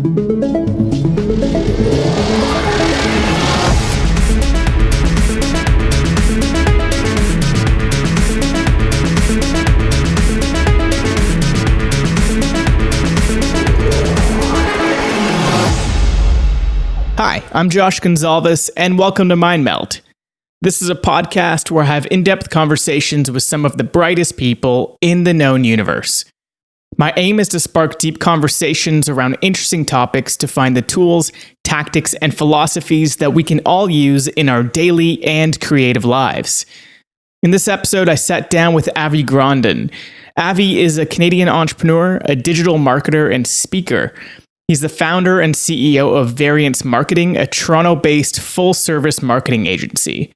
Hi, I'm Josh Gonzalez, and welcome to Meld. This is a podcast where I have in-depth conversations with some of the brightest people in the known universe. My aim is to spark deep conversations around interesting topics to find the tools, tactics, and philosophies that we can all use in our daily and creative lives. In this episode, I sat down with Avi Grondin. Avi is a Canadian entrepreneur, a digital marketer, and speaker. He's the founder and CEO of Variance Marketing, a Toronto-based full-service marketing agency.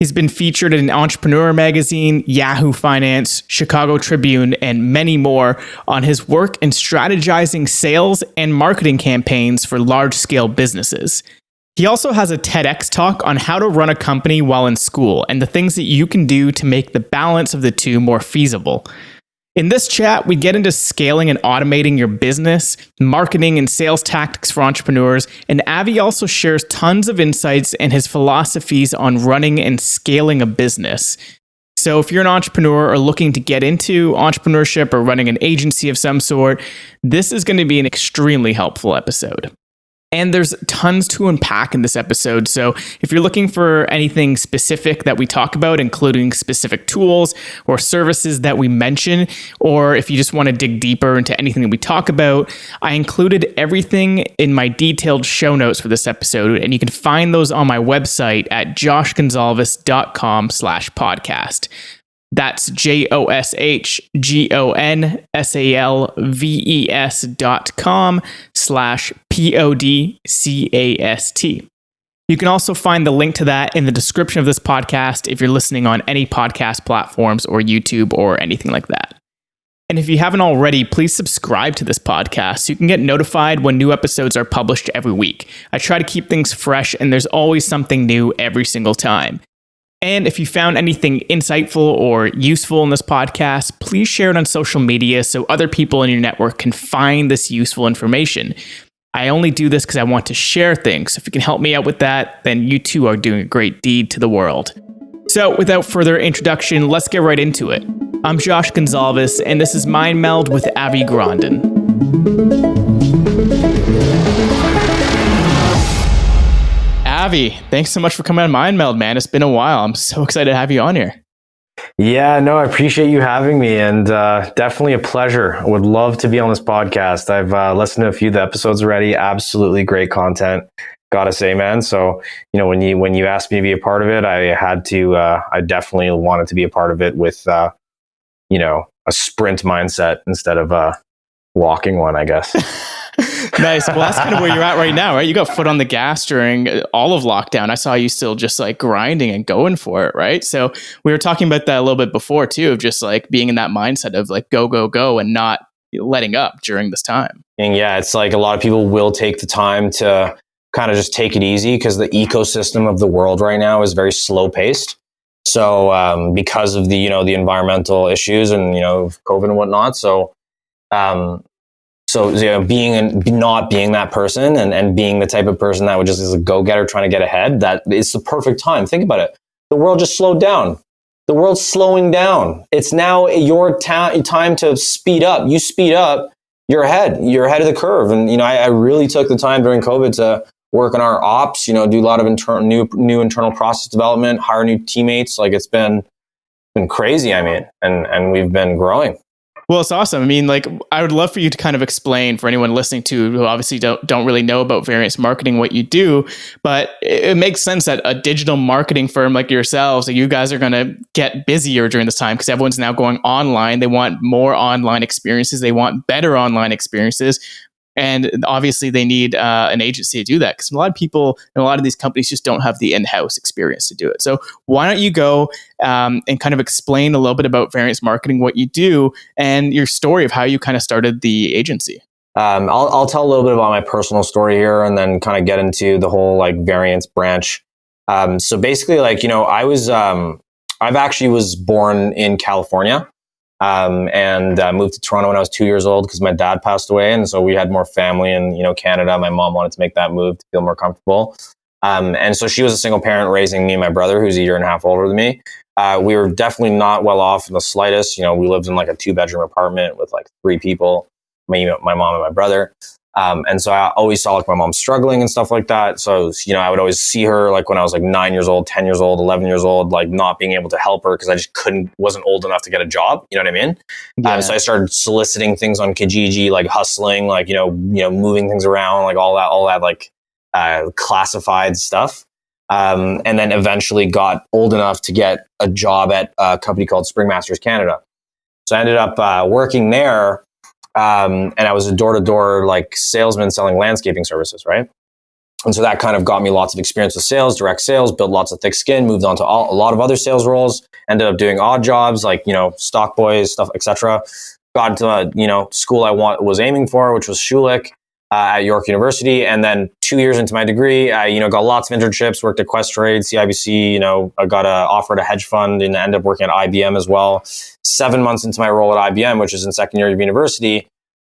He's been featured in Entrepreneur Magazine, Yahoo Finance, Chicago Tribune, and many more on his work in strategizing sales and marketing campaigns for large-scale businesses. He also has a TEDx talk on how to run a company while in school and the things that you can do to make the balance of the two more feasible. In this chat, we get into scaling and automating your business, marketing and sales tactics for entrepreneurs, and Avi also shares tons of insights and his philosophies on running and scaling a business. So if you're an entrepreneur or looking to get into entrepreneurship or running an agency of some sort, this is going to be an extremely helpful episode. And there's tons to unpack in this episode. So if you're looking for anything specific that we talk about, including specific tools or services that we mention, or if you just want to dig deeper into anything that we talk about, I included everything in my detailed show notes for this episode. And you can find those on my website at joshgonsalves.com/podcast. That's joshgonsalves.com/podcast. You can also find the link to that in the description of this podcast if you're listening on any podcast platforms or YouTube or anything like that. And if you haven't already, please subscribe to this podcast so you can get notified when new episodes are published every week. I try to keep things fresh, and there's always something new every single time. And if you found anything insightful or useful in this podcast, please share it on social media so other people in your network can find this useful information. I only do this because I want to share things. So if you can help me out with that, then you too are doing a great deed to the world. So without further introduction, let's get right into it. I'm Josh Gonzalez, and this is Meld with Avi Grondin. Avi, thanks so much for coming on Meld, man. It's been a while. I'm so excited to have you on here. Yeah, no, I appreciate you having me, and definitely a pleasure. I would love to be on this podcast. I've listened to a few of the episodes already. Absolutely great content, gotta say, man. So, when you asked me to be a part of it, I definitely wanted to be a part of it with, a sprint mindset instead of a walking one, I guess. Nice. Well, that's kind of where you're at right now, right? You got foot on the gas during all of lockdown. I saw you still just like grinding and going for it, right? So we were talking about that a little bit before too, of just like being in that mindset of like go, go, go and not letting up during this time. And yeah, it's like a lot of people will take the time to kind of just take it easy because the ecosystem of the world right now is very slow paced. So because of the, the environmental issues and, COVID and whatnot. So not being that person and being the type of person that would just is a go-getter trying to get ahead, that is the perfect time. Think about it. The world just slowed down. The world's slowing down. It's now your time to speed up. You speed up, you're ahead. You're ahead of the curve. And, I really took the time during COVID to work on our ops, do a lot of new internal process development, hire new teammates. Like it's been crazy. And we've been growing. Well, it's awesome. I would love for you to kind of explain for anyone listening to who obviously don't really know about Variance Marketing, what you do, but it makes sense that a digital marketing firm like yourselves, you guys are going to get busier during this time because everyone's now going online. They want more online experiences. They want better online experiences. And obviously they need an agency to do that because a lot of people and a lot of these companies just don't have the in-house experience to do it. So why don't you go and kind of explain a little bit about Variance Marketing, what you do, and your story of how you kind of started the agency? I'll tell a little bit about my personal story here and then kind of get into the whole like Variance branch. So basically I've actually was born in California. and moved to Toronto when I was 2 years old because my dad passed away. And so we had more family in, Canada. My mom wanted to make that move to feel more comfortable. And so she was a single parent raising me and my brother, who's a year and a half older than me. We were definitely not well off in the slightest. We lived in like a 2-bedroom apartment with like 3 people, my mom and my brother. And so I always saw like my mom struggling and stuff like that. So, I would always see her like when I was like 9 years old, 10 years old, 11 years old, like not being able to help her because I just wasn't old enough to get a job. You know what I mean? Yeah. So I started soliciting things on Kijiji, like hustling, like, moving things around, like all that like classified stuff. And then eventually got old enough to get a job at a company called Spring Masters Canada. So I ended up working there. And I was a door-to-door like salesman selling landscaping services, right? And so that kind of got me lots of experience with sales, direct sales, built lots of thick skin, moved on to a lot of other sales roles, ended up doing odd jobs like, stock boys, stuff, etc. Got to, school I was aiming for, which was Schulich at York University. And then 2 years into my degree, I, got lots of internships, worked at Questrade, CIBC, I got offered a hedge fund and ended up working at IBM as well. 7 months into my role at IBM, which is in second year of university,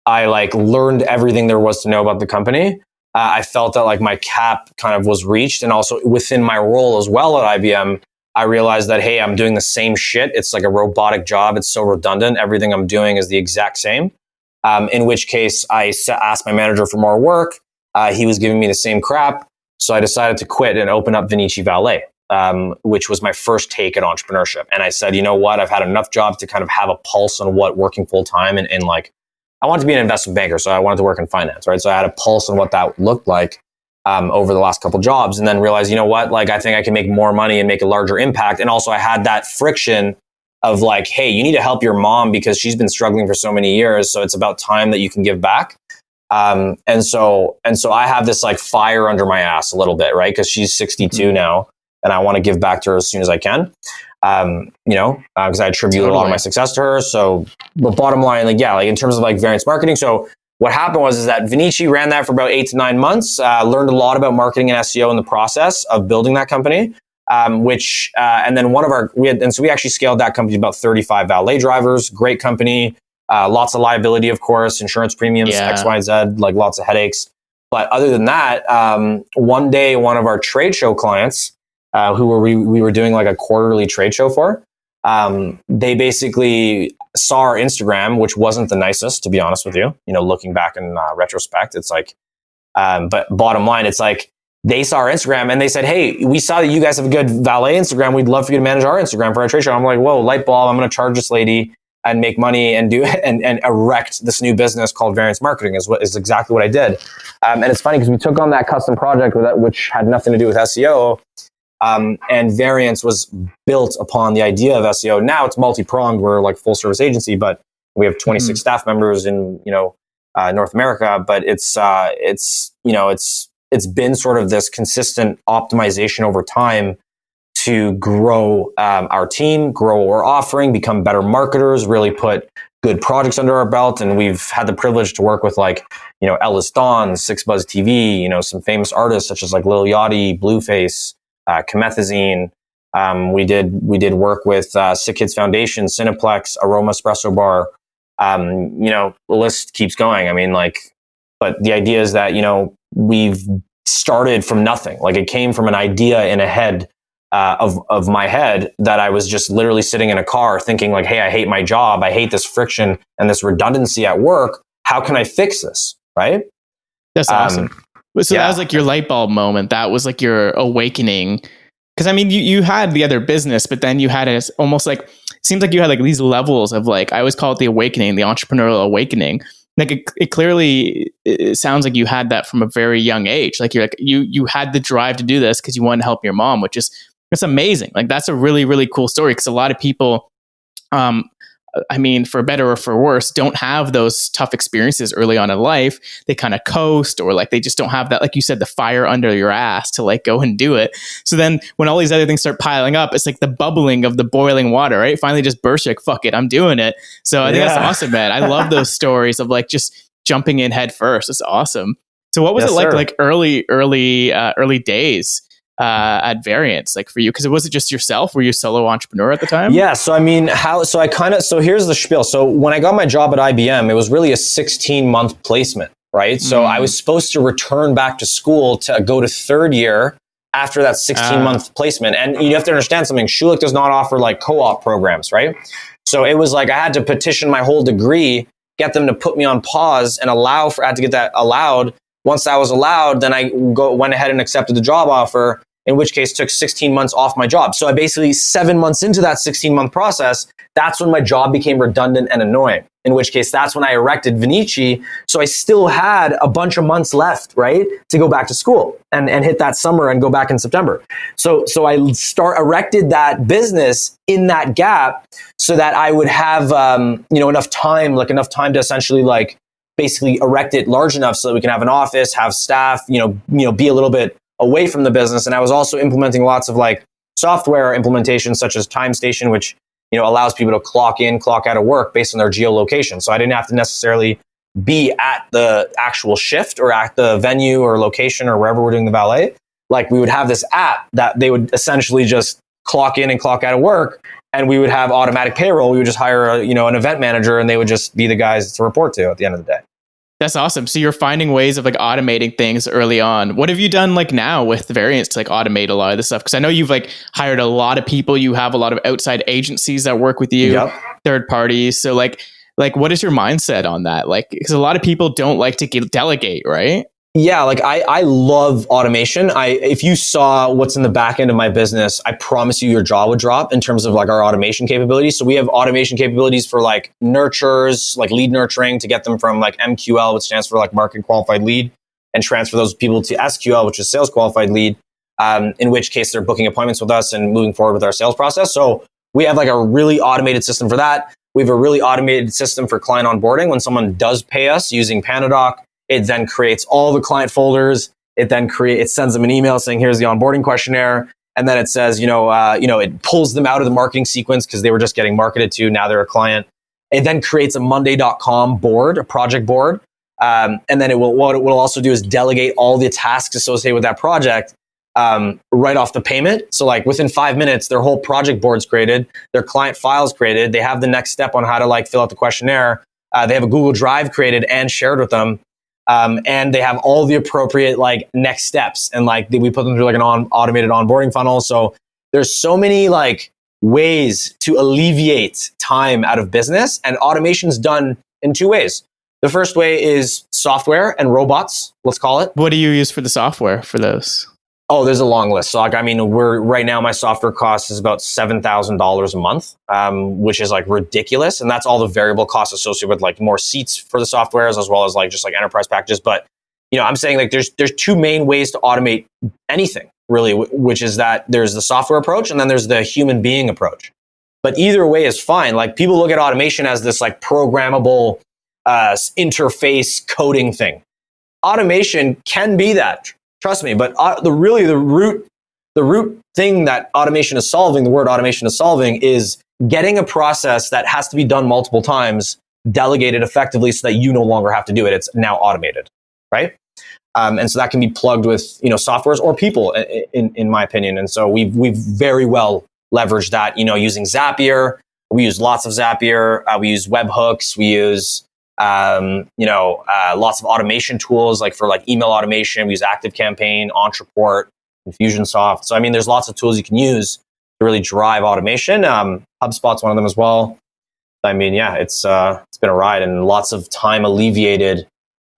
I like learned everything there was to know about the company. I felt that like my cap kind of was reached. And also within my role as well at IBM, I realized that, hey, I'm doing the same shit. It's like a robotic job. It's so redundant. Everything I'm doing is the exact same. In which case I asked my manager for more work. He was giving me the same crap. So I decided to quit and open up Vinicci Valet, which was my first take at entrepreneurship. And I said, you know what? I've had enough jobs to kind of have a pulse on what working full time and like, I wanted to be an investment banker, so I wanted to work in finance, right? So I had a pulse on what that looked like over the last couple jobs, and then realized, you know what? Like, I think I can make more money and make a larger impact. And also, I had that friction of like, hey, you need to help your mom because she's been struggling for so many years. So it's about time that you can give back. And so I have this like fire under my ass a little bit, right? Because she's 62 now, and I want to give back to her as soon as I can. Because I attribute a lot of my success to her. So, but bottom line, like in terms of like variance marketing. So what happened was that Vinicci ran that for about 8 to 9 months. Learned a lot about marketing and SEO in the process of building that company. And then we actually scaled that company to about 35 valet drivers. Great company, lots of liability, of course, insurance premiums, X, Y, Z, like lots of headaches. But other than that, one day, one of our trade show clients, we were doing like a quarterly trade show for. They basically saw our Instagram, which wasn't the nicest, to be honest with you. Looking back in retrospect, it's like, but bottom line, it's like they saw our Instagram and they said, "Hey, we saw that you guys have a good valet Instagram. We'd love for you to manage our Instagram for our trade show." I'm like, "Whoa, light bulb! I'm going to charge this lady and make money and do and erect this new business called Variance Marketing." Is exactly what I did. And it's funny because we took on that custom project which had nothing to do with SEO. And Variance was built upon the idea of SEO. Now it's multi-pronged. We're like full service agency, but we have 26 staff members in North America. But it's been sort of this consistent optimization over time to grow our team, grow what we're offering, become better marketers, really put good projects under our belt. And we've had the privilege to work with like Ellis Dawn, Six Buzz TV, some famous artists such as like Lil Yachty, Blueface, Comethazine. We did work with Sick Kids Foundation, Cineplex, Aroma Espresso Bar. The list keeps going. I mean, but the idea is that we've started from nothing. Like it came from an idea in a head of my head that I was just literally sitting in a car thinking like, hey, I hate my job. I hate this friction and this redundancy at work. How can I fix this? Right? That's awesome. So that was like your light bulb moment. That was like your awakening. Because I mean, you had the other business, but then you had it almost like, it seems like you had like these levels of like, I always call it the awakening, the entrepreneurial awakening. Like it clearly, it sounds like you had that from a very young age. Like you had the drive to do this because you wanted to help your mom, which is, it's amazing. Like that's a really, really cool story. Because a lot of people, I mean, for better or for worse, don't have those tough experiences early on in life. They kind of coast, or like they just don't have that, like you said, the fire under your ass to like go and do it. So then when all these other things start piling up, it's like the bubbling of the boiling water, right? Finally just burst, like, fuck it, I'm doing it. So I think that's awesome, man. I love those stories of like just jumping in head first. It's awesome. So what was it like early days? at Variance, like for you? Because it wasn't just yourself. Were you a solo entrepreneur at the time? Yeah. So I mean, so here's the spiel. So when I got my job at IBM, it was really a 16-month placement, right? So I was supposed to return back to school to go to third year after that 16-month placement. And you have to understand something. Schulich does not offer like co-op programs, right? So it was like I had to petition my whole degree, get them to put me on pause and I had to get that allowed. Once that was allowed, then I went ahead and accepted the job offer, in which case took 16 months off my job. So I basically 7 months into that 16-month process, that's when my job became redundant and annoying, in which case that's when I erected Vinici. So I still had a bunch of months left, right, to go back to school and hit that summer and go back in September. So I erected that business in that gap so that I would have, enough time to essentially like basically erect it large enough so that we can have an office, have staff, be a little bit away from the business. And I was also implementing lots of like software implementations such as TimeStation, which, allows people to clock in, clock out of work based on their geolocation. So I didn't have to necessarily be at the actual shift or at the venue or location or wherever we're doing the valet. Like we would have this app that they would essentially just clock in and clock out of work, and we would have automatic payroll. We would just hire an event manager and they would just be the guys to report to at the end of the day. That's awesome. So you're finding ways of like automating things early on. What have you done like now with Variance to like automate a lot of this stuff? Because I know you've like hired a lot of people. You have a lot of outside agencies that work with you, yep. Third parties. So like what is your mindset on that? Like, because a lot of people don't like to delegate, right? Yeah, like I love automation. If you saw what's in the back end of my business, I promise you your jaw would drop in terms of like our automation capabilities. So we have automation capabilities for like nurtures, like lead nurturing to get them from like MQL, which stands for like market qualified lead, and transfer those people to SQL, which is sales qualified lead, in which case they're booking appointments with us and moving forward with our sales process. So we have like a really automated system for that. We have a really automated system for client onboarding. When someone does pay us using Panadoc, it then creates all the client folders. It sends them an email saying, here's the onboarding questionnaire. And then it says, it pulls them out of the marketing sequence because they were just getting marketed to. Now they're a client. It then creates a Monday.com board, a project board. And then what it will also do is delegate all the tasks associated with that project right off the payment. So like within 5 minutes, their whole project board's created, their client file's created. They have the next step on how to like fill out the questionnaire. They have a Google Drive created and shared with them. And they have all the appropriate like next steps, and like we put them through like an automated onboarding funnel. So there's so many like ways to alleviate time out of business, and automation's done in two ways. The first way is software and robots, let's call it. What do you use for the software for those? Oh, there's a long list. So like, I mean, right now my software cost is about $7,000 a month, which is like ridiculous. And that's all the variable costs associated with like more seats for the softwares, as well as like just like enterprise packages. But, I'm saying like there's two main ways to automate anything really, which is that there's the software approach and then there's the human being approach. But either way is fine. Like people look at automation as this like programmable interface coding thing. Automation can be that. Trust me, but the root thing that automation is solving, the word automation is solving, is getting a process that has to be done multiple times, delegated effectively so that you no longer have to do it. It's now automated, right? And so that can be plugged with softwares or people, in my opinion. And so we've very well leveraged that. Using Zapier, we use lots of Zapier. We use webhooks. We use lots of automation tools, like for like email automation. We use ActiveCampaign, Ontraport, Infusionsoft. So, I mean, there's lots of tools you can use to really drive automation. HubSpot's one of them as well. I mean, yeah, it's been a ride, and lots of time alleviated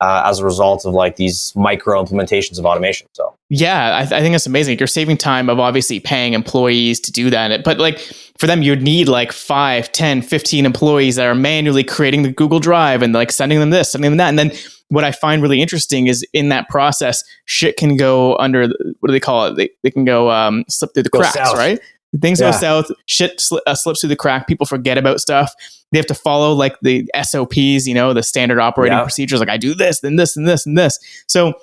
as a result of like these micro implementations of automation. So yeah, I think that's amazing. You're saving time of obviously paying employees to do that. But like for them, you'd need like 5, 10, 15 employees that are manually creating the Google Drive and like sending them this, sending them that. And then what I find really interesting is in that process, shit can go under, what do they call it? They can go slip through the cracks, south. Right? Things go south, shit slips through the crack. People forget about stuff. They have to follow like the SOPs, the standard operating procedures. Like I do this, then this, and this, and this. So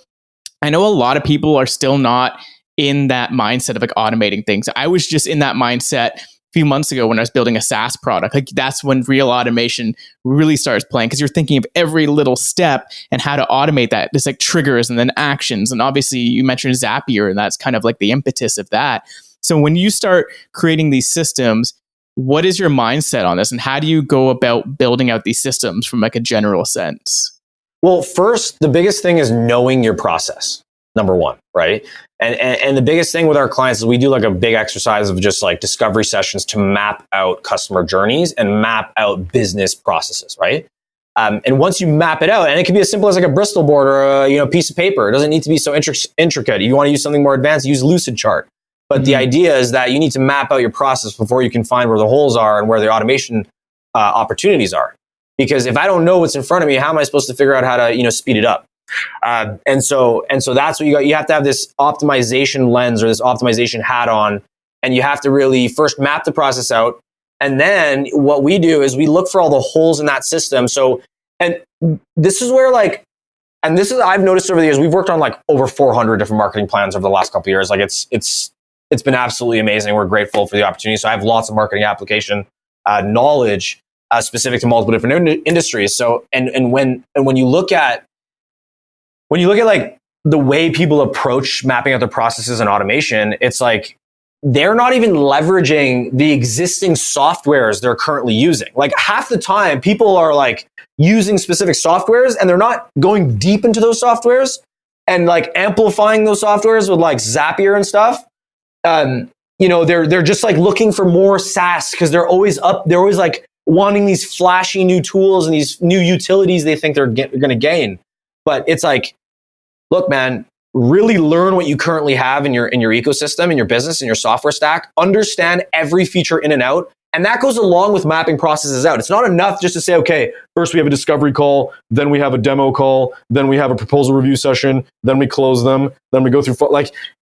I know a lot of people are still not in that mindset of like automating things. I was just in that mindset few months ago when I was building a SaaS product. Like that's when real automation really starts playing, because you're thinking of every little step and how to automate that. There's like triggers and then actions. And obviously you mentioned Zapier, and that's kind of like the impetus of that. So when you start creating these systems, what is your mindset on this, and how do you go about building out these systems from like a general sense? Well, first, the biggest thing is knowing your process. Number one, right? And the biggest thing with our clients is we do like a big exercise of just like discovery sessions to map out customer journeys and map out business processes, right? And once you map it out, and it can be as simple as like a Bristol board or a piece of paper. It doesn't need to be so intricate. You want to use something more advanced, use Lucid Chart. But the idea is that you need to map out your process before you can find where the holes are and where the automation opportunities are. Because if I don't know what's in front of me, how am I supposed to figure out how to speed it up? And so that's what you got. You have to have this optimization lens or this optimization hat on, and you have to really first map the process out. And then what we do is we look for all the holes in that system. So, and this is where I've noticed over the years, we've worked on like over 400 different marketing plans over the last couple of years. Like it's been absolutely amazing. We're grateful for the opportunity. So I have lots of marketing application knowledge specific to multiple different industries. So, and when you look at like the way people approach mapping out their processes and automation, it's like they're not even leveraging the existing softwares they're currently using. Like half the time people are like using specific softwares and they're not going deep into those softwares and like amplifying those softwares with like Zapier and stuff. They're just like looking for more SaaS because they're always like wanting these flashy new tools and these new utilities they think they're going to gain. But it's like, look, man, really learn what you currently have in your ecosystem, in your business, in your software stack. Understand every feature in and out. And that goes along with mapping processes out. It's not enough just to say, okay, first we have a discovery call, then we have a demo call, then we have a proposal review session, then we close them, then we go through,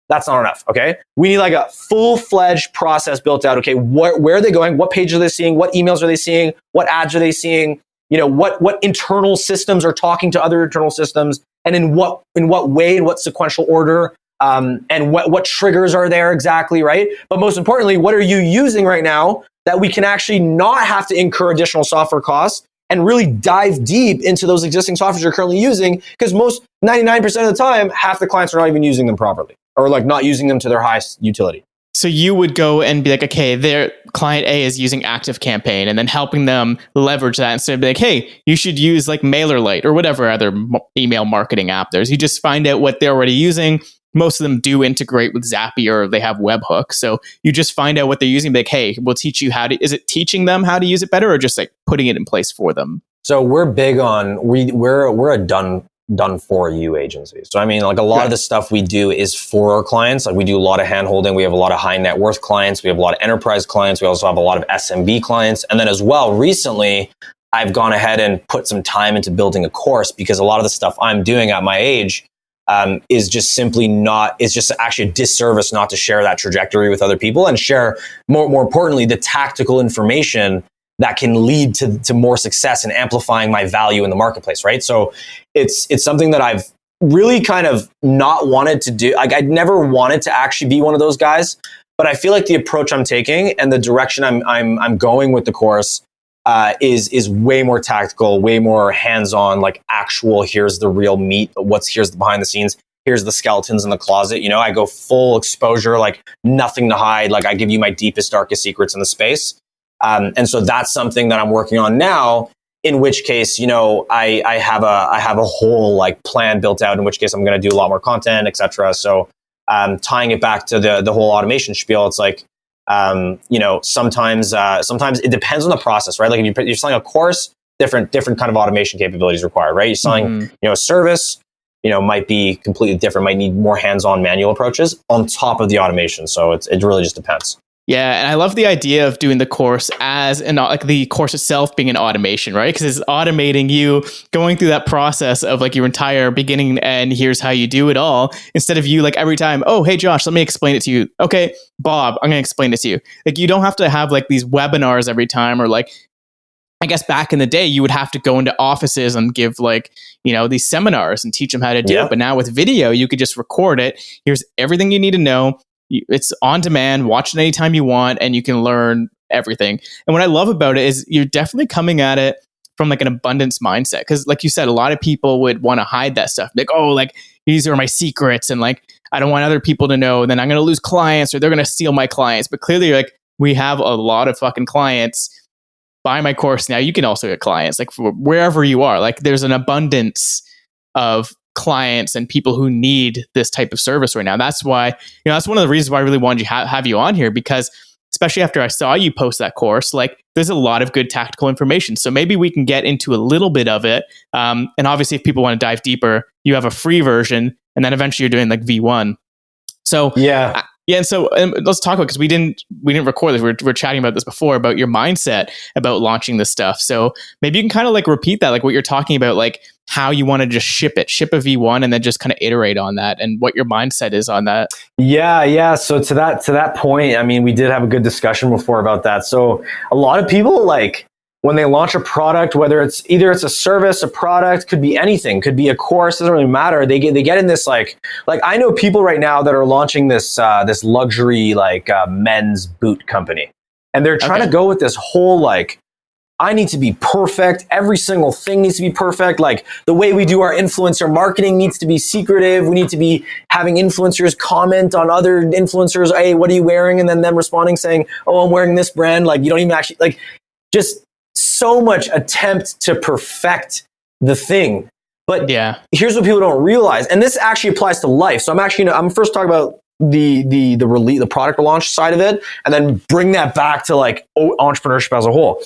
that's not enough, okay? We need like a full-fledged process built out. Okay, where are they going? What pages are they seeing? What emails are they seeing? What ads are they seeing? What internal systems are talking to other internal systems? And in what way, in what sequential order, and what triggers are there exactly, right? But most importantly, what are you using right now that we can actually not have to incur additional software costs and really dive deep into those existing softwares you're currently using? Because 99% of the time, half the clients are not even using them properly, or like not using them to their highest utility. So you would go and be like, okay, their client A is using ActiveCampaign, and then helping them leverage that instead of be like, hey, you should use like MailerLite or whatever other email marketing app there's. You just find out what they're already using. Most of them do integrate with Zapier, or they have webhooks. So you just find out what they're using. Be like, hey, we'll teach you is it teaching them how to use it better, or just like putting it in place for them? So we're big on, we're a done for you agency. So I mean, like a lot of the stuff we do is for our clients. Like we do a lot of hand holding. We have a lot of high net worth clients. We have a lot of enterprise clients. We also have a lot of SMB clients. And then as well, recently, I've gone ahead and put some time into building a course, because a lot of the stuff I'm doing at my age is just simply not, it's just actually a disservice not to share that trajectory with other people and share more importantly, the tactical information that can lead to more success and amplifying my value in the marketplace, right? So it's something that I've really kind of not wanted to do. Like I'd never wanted to actually be one of those guys, but I feel like the approach I'm taking and the direction I'm going with the course is way more tactical, way more hands-on, like actual, here's the real meat, here's the behind the scenes, here's the skeletons in the closet. I go full exposure, like nothing to hide. Like I give you my deepest, darkest secrets in the space. And so that's something that I'm working on now, in which case, I have a whole like plan built out, in which case I'm going to do a lot more content, etc. So, tying it back to the whole automation spiel, it's like, sometimes it depends on the process, right? Like if you're selling a course, different kind of automation capabilities required, right? You're selling, a service, might be completely different, might need more hands-on manual approaches on top of the automation. So it really just depends. Yeah, and I love the idea of doing the course as like the course itself being an automation, right? Because it's automating you going through that process of like your entire beginning and end. Here's how you do it all, instead of you like every time, oh, hey Josh, let me explain it to you. Okay, Bob, I'm gonna explain it to you. Like you don't have to have like these webinars every time, or like I guess back in the day you would have to go into offices and give like these seminars and teach them how to do it. But now with video, you could just record it. Here's everything you need to know. It's on demand, watch it anytime you want, and you can learn everything. And what I love about it is you're definitely coming at it from like an abundance mindset. Cause like you said, a lot of people would want to hide that stuff. Like, oh, like these are my secrets. And like, I don't want other people to know, then I'm going to lose clients or they're going to steal my clients. But clearly, like, we have a lot of fucking clients. Buy my course now. You can also get clients like wherever you are. Like there's an abundance of clients and people who need this type of service right now. That's why, that's one of the reasons why I really wanted to have you on here, because especially after I saw you post that course, like there's a lot of good tactical information. So maybe we can get into a little bit of it. And obviously if people want to dive deeper, you have a free version and then eventually you're doing like V1. So yeah. And so let's talk about, because we didn't record this. We're chatting about this before, about your mindset about launching this stuff. So maybe you can kind of like repeat that, like what you're talking about, like how you want to just ship a V1 and then just kind of iterate on that, and what your mindset is on that. Yeah. So to that point, I mean, we did have a good discussion before about that. So a lot of people, like, when they launch a product, whether it's a service, a product, could be anything, could be a course, doesn't really matter. They get in this like I know people right now that are launching this luxury men's boot company, and they're trying to go with this whole like, I need to be perfect. Every single thing needs to be perfect. Like the way we do our influencer marketing needs to be secretive. We need to be having influencers comment on other influencers. Hey, what are you wearing? And then them responding saying, oh, I'm wearing this brand. Like you don't even actually like, just so much attempt to perfect the thing. But here's what people don't realize, and this actually applies to life. So I'm first talking about the product launch side of it, and then bring that back to like entrepreneurship as a whole.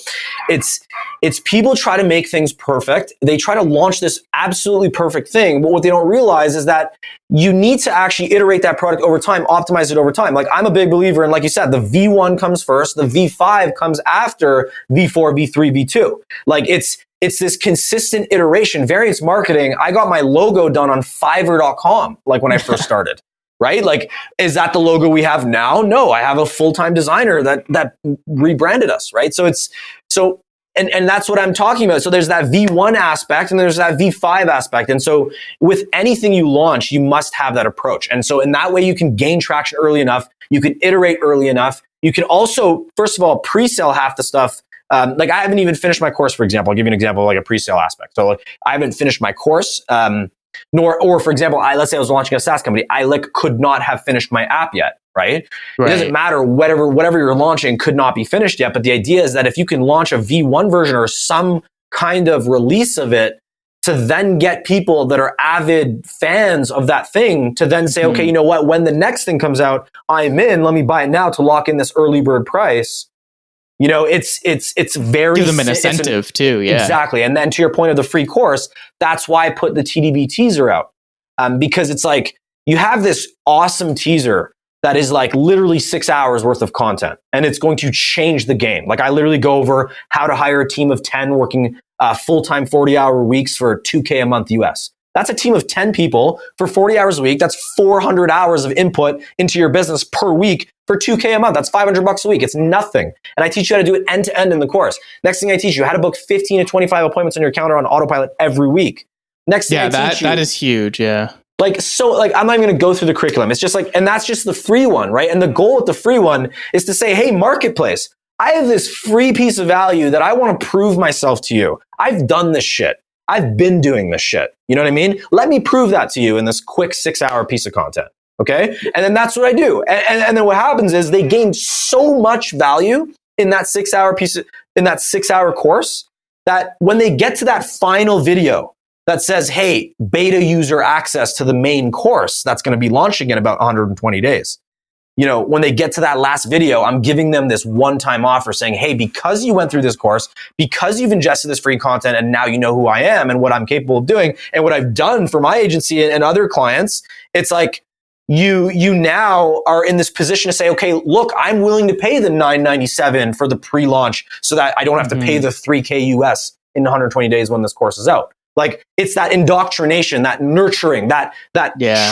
It's people try to make things perfect. They try to launch this absolutely perfect thing, but what they don't realize is that you need to actually iterate that product over time, optimize it over time. Like I'm a big believer in, like you said, the V1 comes first, the V5 comes after V4, V3, V2. Like it's this consistent iteration. Variance marketing, I got my logo done on Fiverr.com, like when I first started. Right? Like, is that the logo we have now? No, I have a full-time designer that rebranded us, right? And that's what I'm talking about. So there's that V1 aspect and there's that V5 aspect. And so with anything you launch, you must have that approach. And so in that way, you can gain traction early enough. You can iterate early enough. You can also, first of all, pre-sell half the stuff. Like I haven't even finished my course, for example. I'll give you an example of like a pre-sale aspect. So like, I haven't finished my course. Or for example, let's say I was launching a SaaS company. I could not have finished my app yet, right? It doesn't matter, whatever you're launching could not be finished yet. But the idea is that if you can launch a V1 version or some kind of release of it to then get people that are avid fans of that thing to then say, okay, you know what, when the next thing comes out, I'm in, let me buy it now to lock in this early bird price. You know, it's very... Give them an incentive too, yeah. Exactly. And then to your point of the free course, that's why I put the TDB teaser out. Because it's like, you have this awesome teaser that is like literally 6 hours worth of content, and it's going to change the game. Like I literally go over how to hire a team of 10 working full-time 40-hour weeks for $2,000 a month US. That's a team of 10 people for 40 hours a week. That's 400 hours of input into your business per week for $2,000 a month. That's $500 a week. It's nothing. And I teach you how to do it end to end in the course. Next thing I teach you how to book 15 to 25 appointments on your calendar on autopilot every week. Next thing I teach you, that is huge. Yeah. I'm not even going to go through the curriculum. It's just like, and that's just the free one, right? And the goal with the free one is to say, hey, marketplace, I have this free piece of value that I want to prove myself to you. I've done this shit. I've been doing this shit. You know what I mean? Let me prove that to you in this quick 6 hour piece of content. Okay. And then that's what I do. And then what happens is they gain so much value in that 6 hour in that 6 hour course, that when they get to that final video that says, hey, beta user access to the main course that's going to be launching in about 120 days. You know, when they get to that last video, I'm giving them this one-time offer saying, hey, because you went through this course, because you've ingested this free content, and now you know who I am and what I'm capable of doing and what I've done for my agency and other clients, it's like you now are in this position to say, okay, look, I'm willing to pay the $997 for the pre-launch so that I don't have to pay the $3,000 US in 120 days when this course is out. Like it's that indoctrination, that nurturing, that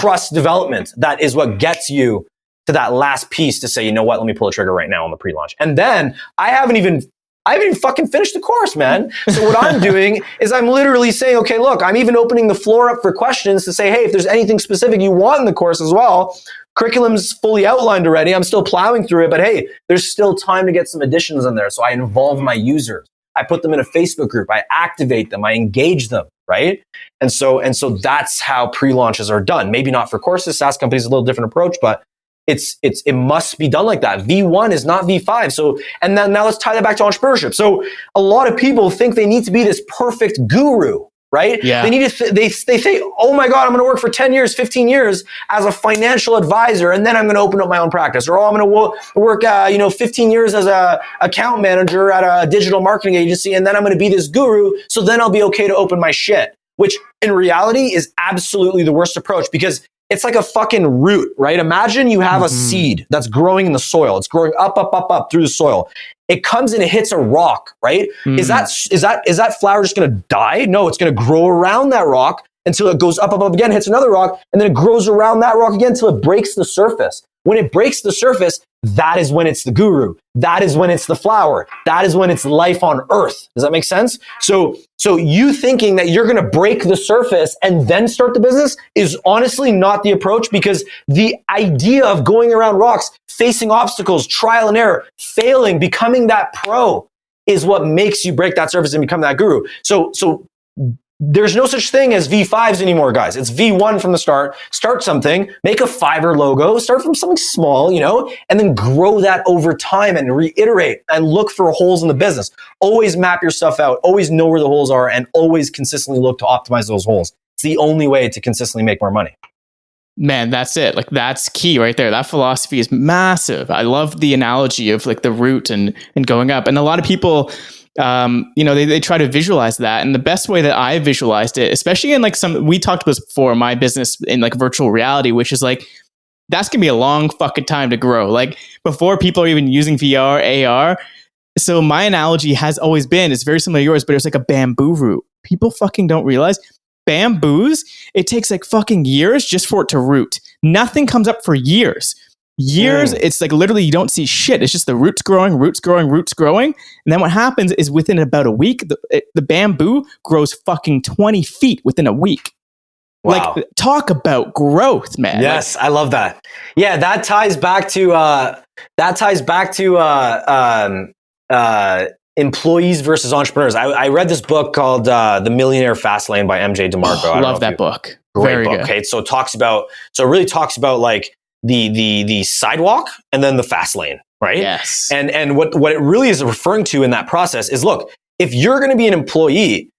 trust development that is what gets you to that last piece to say, you know what, let me pull the trigger right now on the pre-launch. And then I haven't even I haven't even fucking finished the course, man. So what I'm doing is I'm literally saying, okay, look, I'm even opening the floor up for questions to say, hey, if there's anything specific you want in the course as well, curriculum's fully outlined already. I'm still plowing through it, but hey, there's still time to get some additions in there. So I involve my users. I put them in a Facebook group. I activate them. I engage them, right? And so that's how pre-launches are done. Maybe not for courses. SaaS companies, a little different approach, but it must be done like that. V1 is not V5. So, and then now let's tie that back to entrepreneurship. So a lot of people think they need to be this perfect guru, right? Yeah. They need to, they say, oh my God, I'm going to work for 10 years, 15 years as a financial advisor. And then I'm going to open up my own practice. Or, I'm going to work, 15 years as a account manager at a digital marketing agency. And then I'm going to be this guru. So then I'll be okay to open my shit, which in reality is absolutely the worst approach, because it's like a fucking root, right? Imagine you have a seed that's growing in the soil. It's growing up through the soil. It comes and it hits a rock, right? Is that flower just going to die? No, it's going to grow around that rock until it goes up again, hits another rock, and then it grows around that rock again until it breaks the surface. When it breaks the surface, that is when it's the guru. That is when it's the flower. That is when it's life on earth. Does that make sense? So you thinking that you're going to break the surface and then start the business is honestly not the approach, because the idea of going around rocks, facing obstacles, trial and error, failing, becoming that pro is what makes you break that surface and become that guru. So there's no such thing as V5s anymore, guys. It's V1 from the start. Start something, make a Fiverr logo, start from something small, and then grow that over time and reiterate and look for holes in the business. Always map your stuff out, always know where the holes are, and always consistently look to optimize those holes. It's the only way to consistently make more money. Man, that's it. Like, that's key right there. That philosophy is massive. I love the analogy of like the root and going up. And a lot of people, they try to visualize that. And the best way that I visualized it, especially in like we talked about this before, my business in like virtual reality, which is like, that's going to be a long fucking time to grow. Like, before people are even using VR, AR. So my analogy has always been, it's very similar to yours, but it's like a bamboo root. People fucking don't realize bamboos, it takes like fucking years just for it to root. Nothing comes up for years. It's like literally you don't see shit. It's just the roots growing. And then what happens is within about a week, the bamboo grows fucking 20 feet within a week. Wow. Like, talk about growth, man. Yes, I love that. Yeah, that ties back to employees versus entrepreneurs. I read this book called The Millionaire Fast Lane by MJ DeMarco. I love that book. Great Very book. good. Okay, so it really talks about like the sidewalk and then the fast lane, right? Yes. And what it really is referring to in that process is, look, if you're going to be an employee,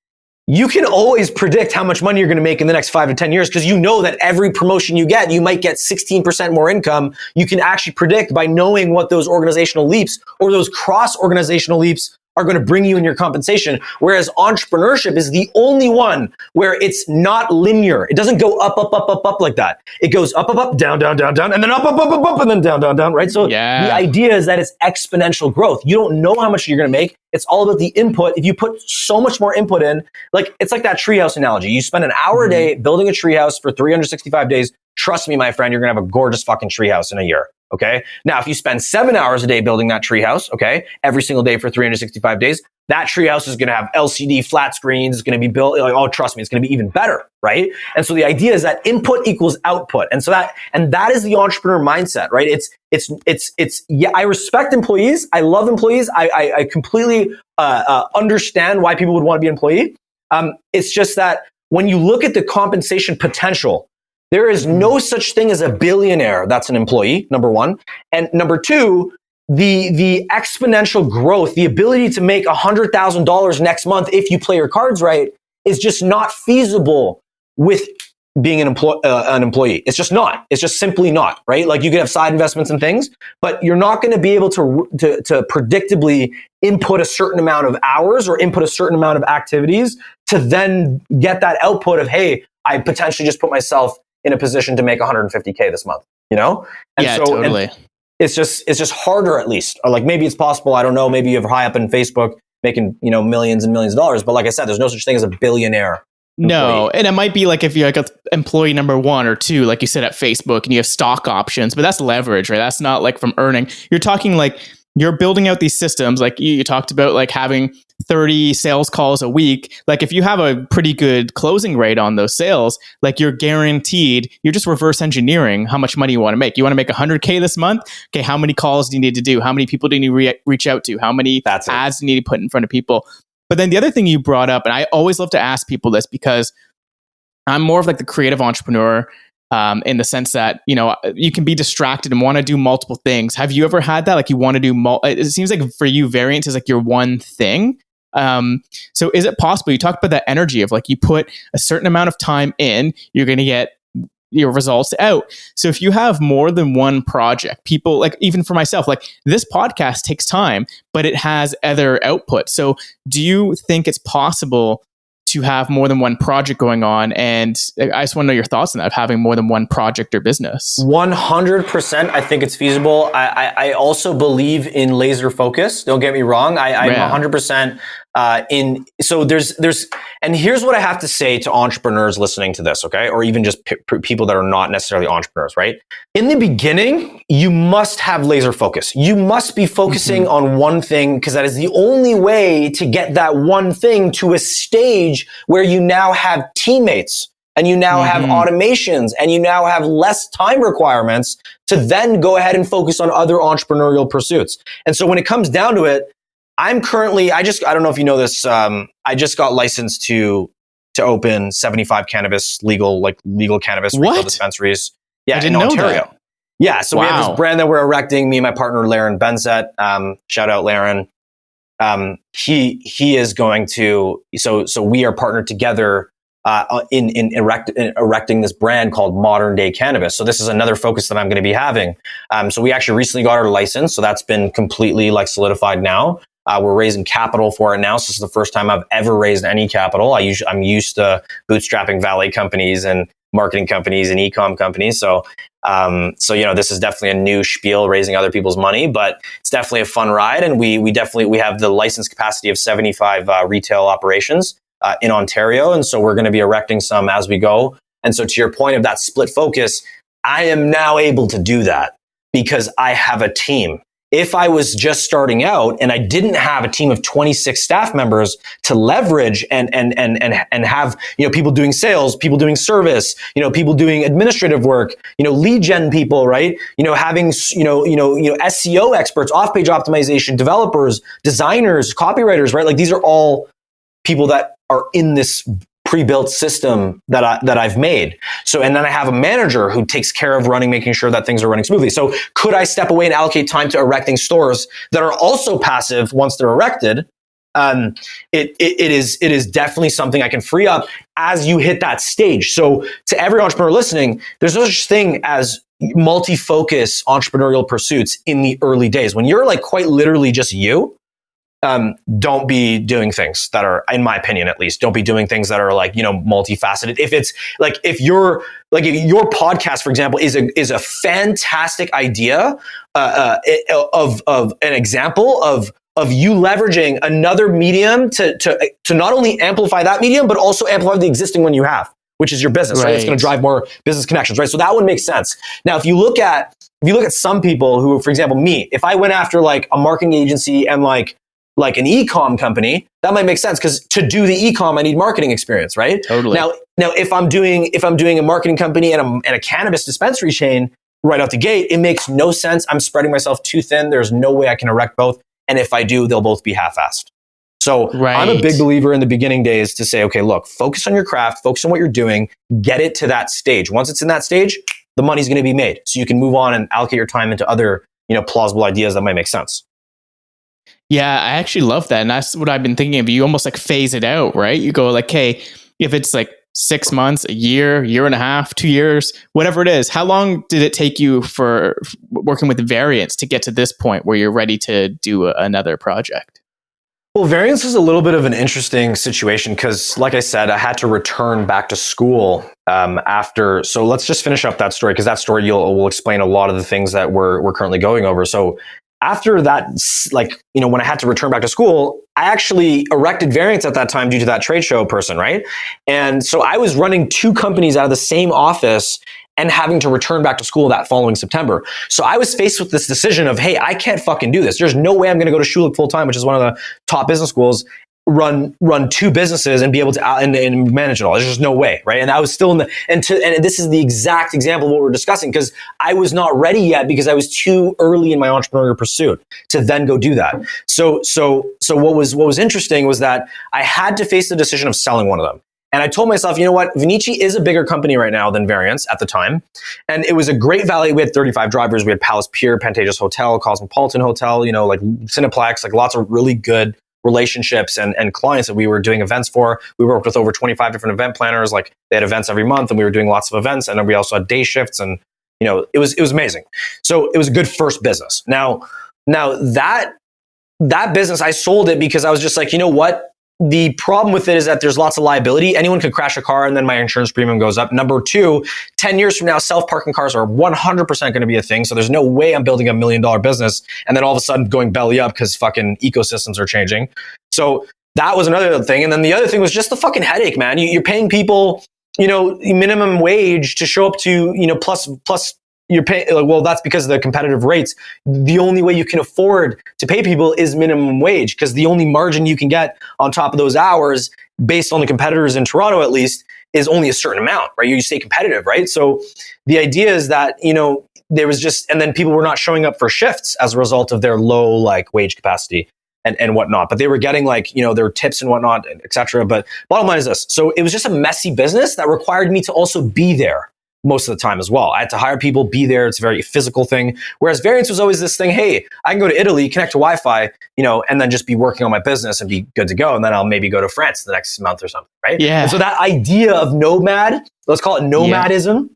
you can always predict how much money you're going to make in the next 5 to 10 years, because you know that every promotion you get, you might get 16% more income. You can actually predict by knowing what those organizational leaps or those cross-organizational leaps are going to bring you in your compensation. Whereas entrepreneurship is the only one where it's not linear. It doesn't go up like that. It goes up, down, and then up, and then down, right? So the idea is that it's exponential growth. You don't know how much you're going to make. It's all about the input. If you put so much more input in, like, it's like that treehouse analogy. You spend an hour a day building a treehouse for 365 days. Trust me, my friend, you're going to have a gorgeous fucking treehouse in a year. Okay. Now, if you spend 7 hours a day building that treehouse, okay, every single day for 365 days, that treehouse is going to have LCD flat screens. It's going to be built. Like, oh, trust me, it's going to be even better, right? And so the idea is that input equals output, and that is the entrepreneur mindset, right? It's yeah. I respect employees. I love employees. I completely understand why people would want to be an employee. It's just that when you look at the compensation potential, there is no such thing as a billionaire that's an employee, number one. And number two, the exponential growth, the ability to make $100,000 next month if you play your cards right, is just not feasible with being an employee. It's just not. It's just simply not, right? Like, you can have side investments and things, but you're not going to be able to predictably input a certain amount of hours or input a certain amount of activities to then get that output of, hey, I potentially just put myself in a position to make $150K this month, And totally. And it's just harder, at least. Or like, maybe it's possible. I don't know. Maybe you're high up in Facebook making, millions and millions of dollars. But like I said, there's no such thing as a billionaire employee. No. And it might be like if you're like a employee number 1 or 2, like you said, at Facebook, and you have stock options, but that's leverage, right? That's not like from earning. You're talking like you're building out these systems. Like you talked about, like having 30 sales calls a week. Like if you have a pretty good closing rate on those sales, like you're guaranteed, you're just reverse engineering how much money you want to make. You want to make 100K this month. Okay, how many calls do you need to do? How many people do you need to reach out to? How many ads do you need to put in front of people? But then the other thing you brought up, and I always love to ask people this because I'm more of like the creative entrepreneur, in the sense that, you know, you can be distracted and want to do multiple things. Have you ever had that? Like you want to do, it seems like for you, variance is like your one thing. So is it possible? You talked about that energy of like, you put a certain amount of time in, you're going to get your results out. So if you have more than one project, people, like even for myself, like this podcast takes time, but it has other output. So do you think it's possible to have more than one project going on? And I just want to know your thoughts on that, of having more than one project or business. 100%. I think it's feasible. I also believe in laser focus. Don't get me wrong. I'm 100% so there's, and here's what I have to say to entrepreneurs listening to this, okay? Or even just people that are not necessarily entrepreneurs, right? In the beginning, you must have laser focus. You must be focusing on one thing, because that is the only way to get that one thing to a stage where you now have teammates and you now have automations and you now have less time requirements to then go ahead and focus on other entrepreneurial pursuits. And so when it comes down to it, I'm currently, I don't know if you know this, I just got licensed to open 75 legal cannabis retail dispensaries. Yeah, in Ontario. Yeah, so we have this brand that we're erecting, me and my partner, Laren Benzet. Shout out Laren. He is going to, so we are partnered together in erecting this brand called Modern Day Cannabis. So this is another focus that I'm going to be having. So we actually recently got our license, so that's been completely like solidified now. We're raising capital for it now. So this is the first time I've ever raised any capital. I'm used to bootstrapping valet companies and marketing companies and e-com companies. So you know, this is definitely a new spiel, raising other people's money, but it's definitely a fun ride. And we have the license capacity of 75 retail operations in Ontario. And so we're going to be erecting some as we go. And so to your point of that split focus, I am now able to do that because I have a team. If I was just starting out and I didn't have a team of 26 staff members to leverage and have, you know, people doing sales, people doing service, you know, people doing administrative work, you know, lead gen people, right? You know, having, you know, SEO experts, off-page optimization, developers, designers, copywriters, right? Like these are all people that are in this pre-built system that I've made. So, and then I have a manager who takes care of making sure that things are running smoothly. So could I step away and allocate time to erecting stores that are also passive once they're erected? It is definitely something I can free up as you hit that stage. So to every entrepreneur listening, there's no such thing as multi-focus entrepreneurial pursuits in the early days. When you're like quite literally just you, don't be doing things that are, in my opinion, at least, don't be doing things that are like, you know, multifaceted. If it's like, if your podcast, for example, is a fantastic idea, of an example of you leveraging another medium to not only amplify that medium, but also amplify the existing one you have, which is your business, right? It's going to drive more business connections, right? So that would make sense. Now, if you look at some people who, for example, me, if I went after like a marketing agency and like an e-com company, that might make sense because to do the e-com, I need marketing experience, right? Totally. Now, if I'm doing a marketing company and a cannabis dispensary chain right out the gate, it makes no sense. I'm spreading myself too thin. There's no way I can erect both. And if I do, they'll both be half-assed. So I'm a big believer in the beginning days to say, okay, look, focus on your craft, focus on what you're doing, get it to that stage. Once it's in that stage, the money's going to be made. So you can move on and allocate your time into other, you know, plausible ideas that might make sense. Yeah, I actually love that. And that's what I've been thinking of. You almost like phase it out, right? You go like, hey, if it's like 6 months, a year and a half, 2 years, whatever it is, how long did it take you for working with Variance to get to this point where you're ready to do another project? Well, Variance is a little bit of an interesting situation because, like I said, I had to return back to school after. So let's just finish up that story because that story will explain a lot of the things that we're currently going over. So after that, like, when I had to return back to school, I actually erected Variance at that time due to that trade show person, right? And so I was running 2 companies out of the same office and having to return back to school that following September. So I was faced with this decision of, hey, I can't fucking do this. There's no way I'm going to go to Schulich full time, which is one of the top business schools, run 2 businesses and be able to and manage it all. There's just no way, right? And I was still and this is the exact example of what we're discussing, because I was not ready yet because I was too early in my entrepreneurial pursuit to then go do that. So what was interesting was that I had to face the decision of selling one of them. And I told myself, you know what, Vinicci is a bigger company right now than Variance at the time. And it was a great value. We had 35 drivers. We had Palace Pier, Pantages Hotel, Cosmopolitan Hotel, like Cineplex, like lots of really good relationships and clients that we were doing events for. We worked with over 25 different event planners. Like they had events every month and we were doing lots of events. And then we also had day shifts and, it was amazing. So it was a good first business. Now that business, I sold it because I was just like, you know what? The problem with it is that there's lots of liability. Anyone could crash a car and then my insurance premium goes up. Number 2, 10 years from now, self-parking cars are 100% going to be a thing. So there's no way I'm building $1 million business and then all of a sudden going belly up because fucking ecosystems are changing. So that was another thing. And then the other thing was just the fucking headache, man. You're paying people, minimum wage to show up to, plus you're paying, well, that's because of the competitive rates. The only way you can afford to pay people is minimum wage, because the only margin you can get on top of those hours, based on the competitors in Toronto at least, is only a certain amount, right? You stay competitive, right? So the idea is that, there was just, and then people were not showing up for shifts as a result of their low wage capacity and whatnot. But they were getting their tips and whatnot, et cetera. But bottom line is this. So it was just a messy business that required me to also be there most of the time as well. I had to hire people, be there. It's a very physical thing. Whereas Variance was always this thing, hey, I can go to Italy, connect to Wi-Fi, and then just be working on my business and be good to go. And then I'll maybe go to France the next month or something, right? Yeah. And so that idea of nomad, let's call it nomadism.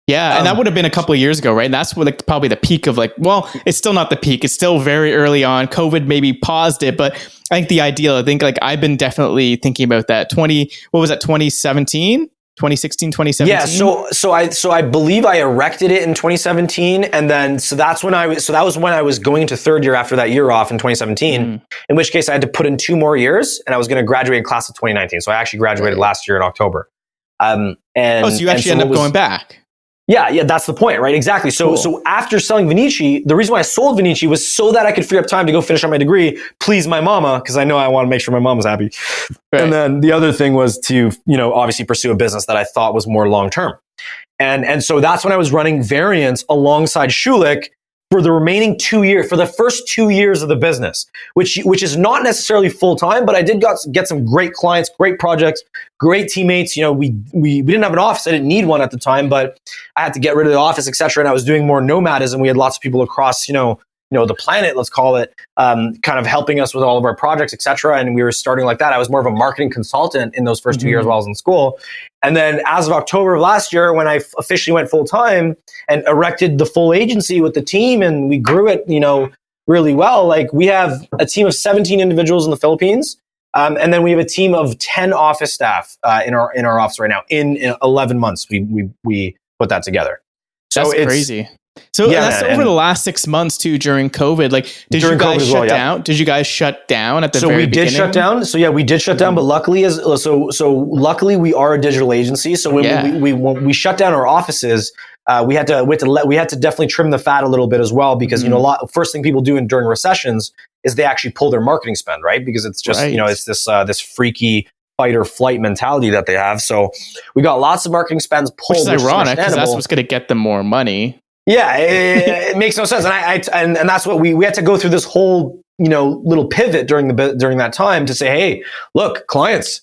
Yeah. And that would have been a couple of years ago, right? And that's probably the peak of it's still not the peak. It's still very early on. COVID maybe paused it, but I think the ideal, I've been definitely thinking about that 2017? 2016, 2017? Yeah, so I believe I erected it in 2017, and then that was when I was going into 3rd year after that year off in 2017. In which case I had to put in 2 more years, and I was going to graduate in class of 2019. So I actually graduated last year in October. So you actually end up going back. Yeah, that's the point, right? Exactly. So, cool. So after selling Vinicci, the reason why I sold Vinicci was so that I could free up time to go finish on my degree, please my mama, because I know I want to make sure my mom was happy. Right. And then the other thing was to, obviously pursue a business that I thought was more long-term. And so that's when I was running Variance alongside Schulich for the remaining 2 years, for the first 2 years of the business, which is not necessarily full-time, but I did get some great clients, great projects, great teammates. We didn't have an office. I didn't need one at the time, but I had to get rid of the office, et cetera. And I was doing more nomadism. We had lots of people across, the planet, let's call it, kind of helping us with all of our projects, et cetera. And we were starting like that. I was more of a marketing consultant in those first 2 years while I was in school. And then as of October of last year, when I officially went full time and erected the full agency with the team, and we grew it, really well. We have a team of 17 individuals in the Philippines. And then we have a team of 10 office staff in our office right now. In 11 months, we put that together. So that's crazy. So that's over the last 6 months too, during COVID. Did you guys shut down? Did you guys shut down at the very beginning? So we did shut down. So yeah, we did shut down. But luckily, luckily we are a digital agency. So when we shut down our offices, we had to definitely trim the fat a little bit as well, because first thing people do during recessions is they actually pull their marketing spend, right? Because it's just it's this freaky fight or flight mentality that they have. So we got lots of marketing spends pulled, which is ironic because that's what's going to get them more money. Yeah, it makes no sense, and that's what we had to go through this whole little pivot during that time to say, hey, look, clients,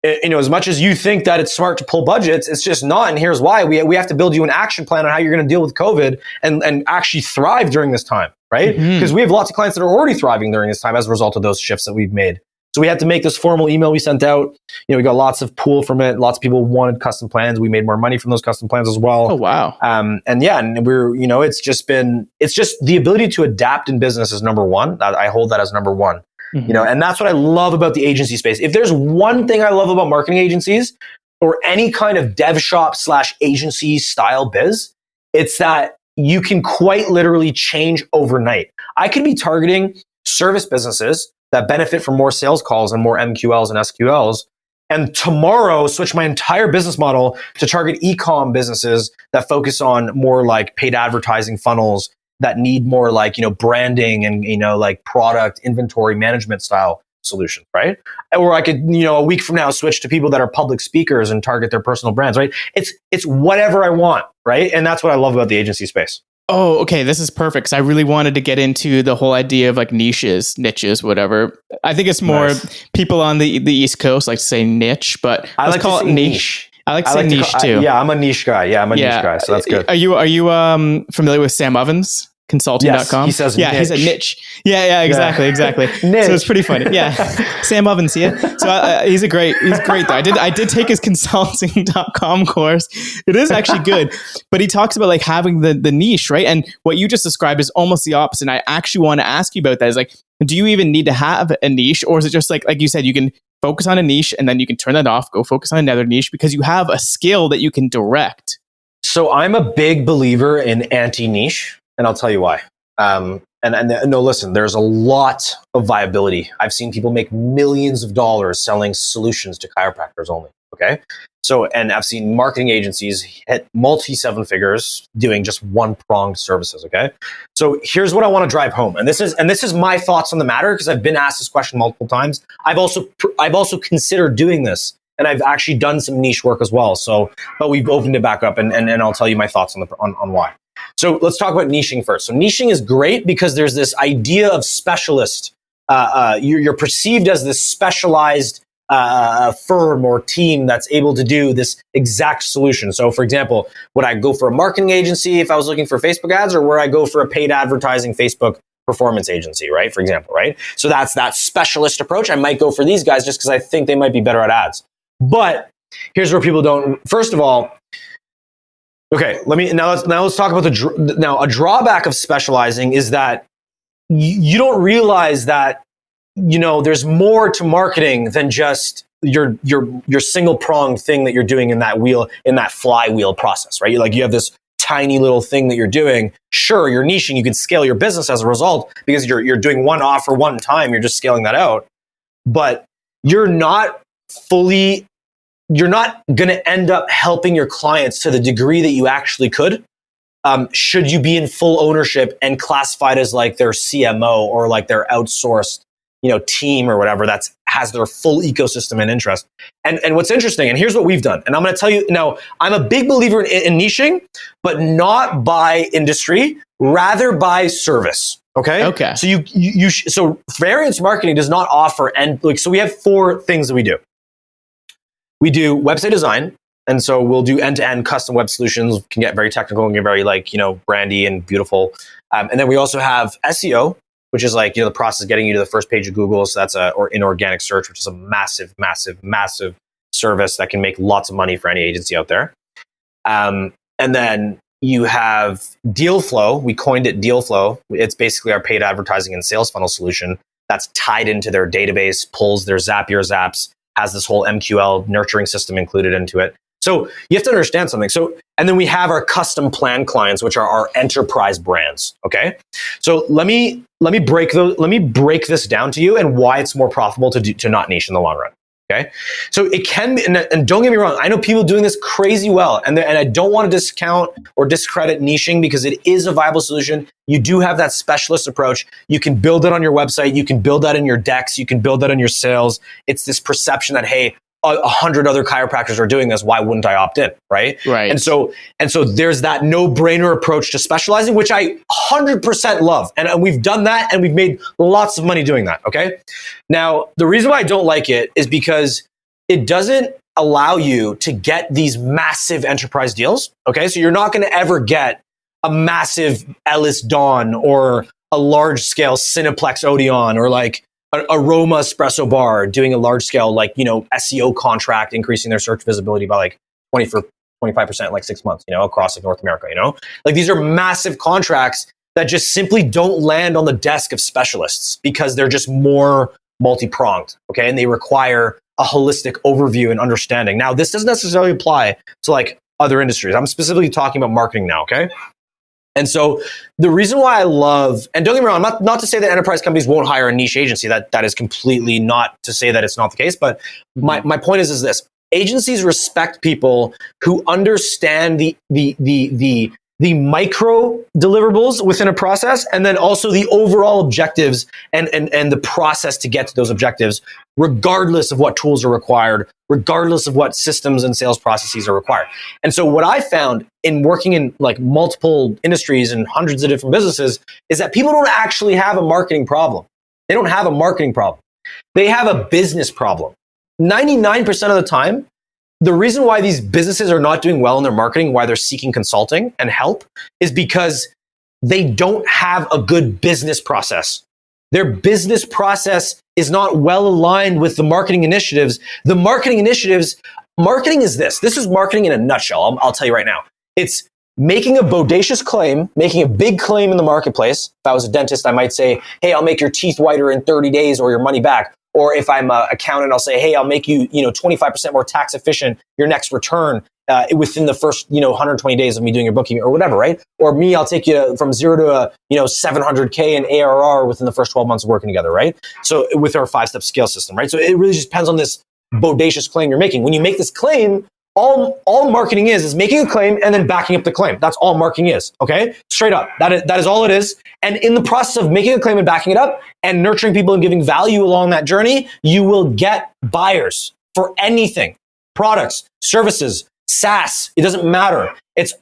as much as you think that it's smart to pull budgets, it's just not, and here's why. We have to build you an action plan on how you're going to deal with COVID and actually thrive during this time, right? Because we have lots of clients that are already thriving during this time as a result of those shifts that we've made. So we had to make this formal email we sent out. We got lots of pull from it. Lots of people wanted custom plans. We made more money from those custom plans as well. Oh, wow. And we're, it's just the ability to adapt in business is number one. I hold that as number one. And that's what I love about the agency space. If there's one thing I love about marketing agencies or any kind of dev shop / agency style biz, it's that you can quite literally change overnight. I could be targeting service businesses that benefit from more sales calls and more MQLs and SQLs, and tomorrow switch my entire business model to target e-com businesses that focus on more like paid advertising funnels that need more like, branding and, like product inventory management style solutions, right? Or I could, a week from now switch to people that are public speakers and target their personal brands, right? It's whatever I want, right? And that's what I love about the agency space. Oh, okay. This is perfect. Because I really wanted to get into the whole idea of like niches, whatever. I think it's more people on the East Coast like to say niche, but I let's like call to it niche. I like to say niche too. Yeah, I'm a niche guy. Niche guy. So that's good. Are you familiar with Sam Ovens? Consulting.com. Yes, he says niche. He's a niche. Yeah, exactly. So it's pretty funny. Yeah. Sam Ovens, yeah. So he's great though. I did take his consulting.com course. It is actually good, but he talks about like having the niche, right? And what you just described is almost the opposite. And I actually want to ask you about that is like, do you even need to have a niche, or is it just like you said, you can focus on a niche and then you can turn that off, go focus on another niche because you have a skill that you can direct? So I'm a big believer in anti-niche. And I'll tell you why. And no, listen, there's a lot of viability. I've seen people make millions of dollars selling solutions to chiropractors only. Okay. So, and I've seen marketing agencies hit multi-seven figures doing just one-pronged services. Okay. So here's what I want to drive home. And this is my thoughts on the matter because I've been asked this question multiple times. I've also considered doing this. And I've actually done some niche work as well. So, but we've opened it back up and I'll tell you my thoughts on why. So let's talk about niching first. So niching is great because there's this idea of specialist. You're perceived as this specialized firm or team that's able to do this exact solution. So for example, would I go for a marketing agency if I was looking for Facebook ads, or would I go for a paid advertising Facebook performance agency, right? For example, right? So that's that specialist approach. I might go for these guys just because I think they might be better at ads. But here's where people don't. First of all, okay, let's talk about a drawback of specializing is that you don't realize that there's more to marketing than just your single pronged thing that you're doing in that flywheel process, right? You have this tiny little thing that you're doing. Sure, you're niching. You can scale your business as a result because you're doing one offer one time. You're just scaling that out, but you're not going to end up helping your clients to the degree that you actually could, should you be in full ownership and classified as like their CMO or like their outsourced, team or whatever that has their full ecosystem and interest. And what's interesting, and here's what we've done, and I'm going to tell you now, I'm a big believer in niching, but not by industry, rather by service. Okay. So Variance Marketing does not offer, so we have 4 things that we do. We do website design. And so we'll do end-to-end custom web solutions, can get very technical and get very brandy and beautiful. And then we also have SEO, which is the process of getting you to the first page of Google. So that's or inorganic search, which is a massive, massive, massive service that can make lots of money for any agency out there. And then you have Dealflow. We coined it Dealflow. It's basically our paid advertising and sales funnel solution that's tied into their database, pulls their Zapier zaps, has this whole MQL nurturing system included into it. So you have to understand something. And then we have our custom plan clients, which are our enterprise brands. Okay. So let me break this down to you and why it's more profitable to not niche in the long run. Okay. So it can be, and don't get me wrong, I know people doing this crazy well, and I don't want to discount or discredit niching because it is a viable solution. You do have that specialist approach. You can build it on your website. You can build that in your decks. You can build that in your sales. It's this perception that, hey, 100 other chiropractors are doing this. Why wouldn't I opt in? Right. And so there's that no-brainer approach to specializing, which I 100% love. And we've done that and we've made lots of money doing that. Okay. Now, the reason why I don't like it is because it doesn't allow you to get these massive enterprise deals. Okay. So you're not going to ever get a massive Ellis Dawn or a large scale Cineplex Odeon or like Aroma Espresso Bar doing a large scale, SEO contract, increasing their search visibility by 25% in 6 months, across North America, these are massive contracts that just simply don't land on the desk of specialists because they're just more multi-pronged. Okay. And they require a holistic overview and understanding. Now, this doesn't necessarily apply to other industries. I'm specifically talking about marketing now. Okay. And so the reason why I love, and don't get me wrong, not to say that enterprise companies won't hire a niche agency. That is completely not to say that it's not the case. But my point is this: agencies respect people who understand the micro deliverables within a process, and then also the overall objectives and the process to get to those objectives, regardless of what tools are required, regardless of what systems and sales processes are required. And so what I found in working in like multiple industries and hundreds of different businesses is that people don't actually have a marketing problem. They don't have a marketing problem. They have a business problem. 99% of the time, the reason why these businesses are not doing well in their marketing, why they're seeking consulting and help, is because they don't have a good business process. Their business process is not well aligned with the marketing initiatives. The marketing initiatives, marketing is this. This is marketing in a nutshell. I'll tell you right now. It's making a bodacious claim, making a big claim in the marketplace. If I was a dentist, I might say, hey, I'll make your teeth whiter in 30 days or your money back. Or if I'm an accountant, I'll say, hey, I'll make you, 25% more tax efficient your next return within the first, 120 days of me doing your bookkeeping or whatever, right? Or me, I'll take you from zero to, 700K in ARR within the first 12 months of working together, right? So with our 5-step scale system, right? So it really just depends on this bodacious claim you're making. When you make this claim, all marketing is making a claim and then backing up the claim. That's all marketing is, okay? Straight up. That is all it is. And in the process of making a claim and backing it up and nurturing people and giving value along that journey, you will get buyers for anything. Products, services, SaaS, it doesn't matter. It's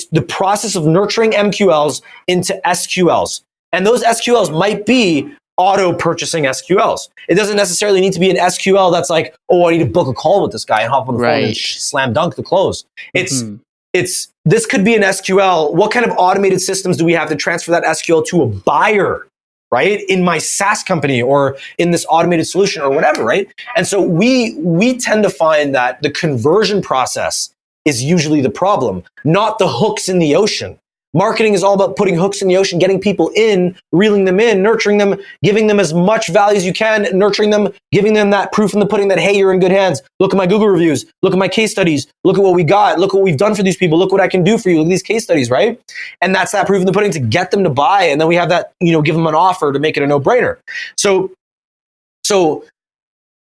the process of nurturing MQLs into SQLs. And those SQLs might be auto purchasing SQLs. It doesn't necessarily need to be an SQL that's like, oh, I need to book a call with this guy and hop on the phone and slam dunk the close. This could be an SQL. What kind of automated systems do we have to transfer that SQL to a buyer, right? In my SaaS company or in this automated solution or whatever, right? And so we tend to find that the conversion process is usually the problem, not the hooks in the ocean. Marketing is all about putting hooks in the ocean, getting people in, reeling them in, nurturing them, giving them as much value as you can, nurturing them, giving them that proof in the pudding that, hey, you're in good hands. Look at my Google reviews. Look at my case studies. Look at what we got. Look what we've done for these people. Look what I can do for you. Look at these case studies, right? And that's that proof in the pudding to get them to buy. And then we have that, give them an offer to make it a no-brainer. So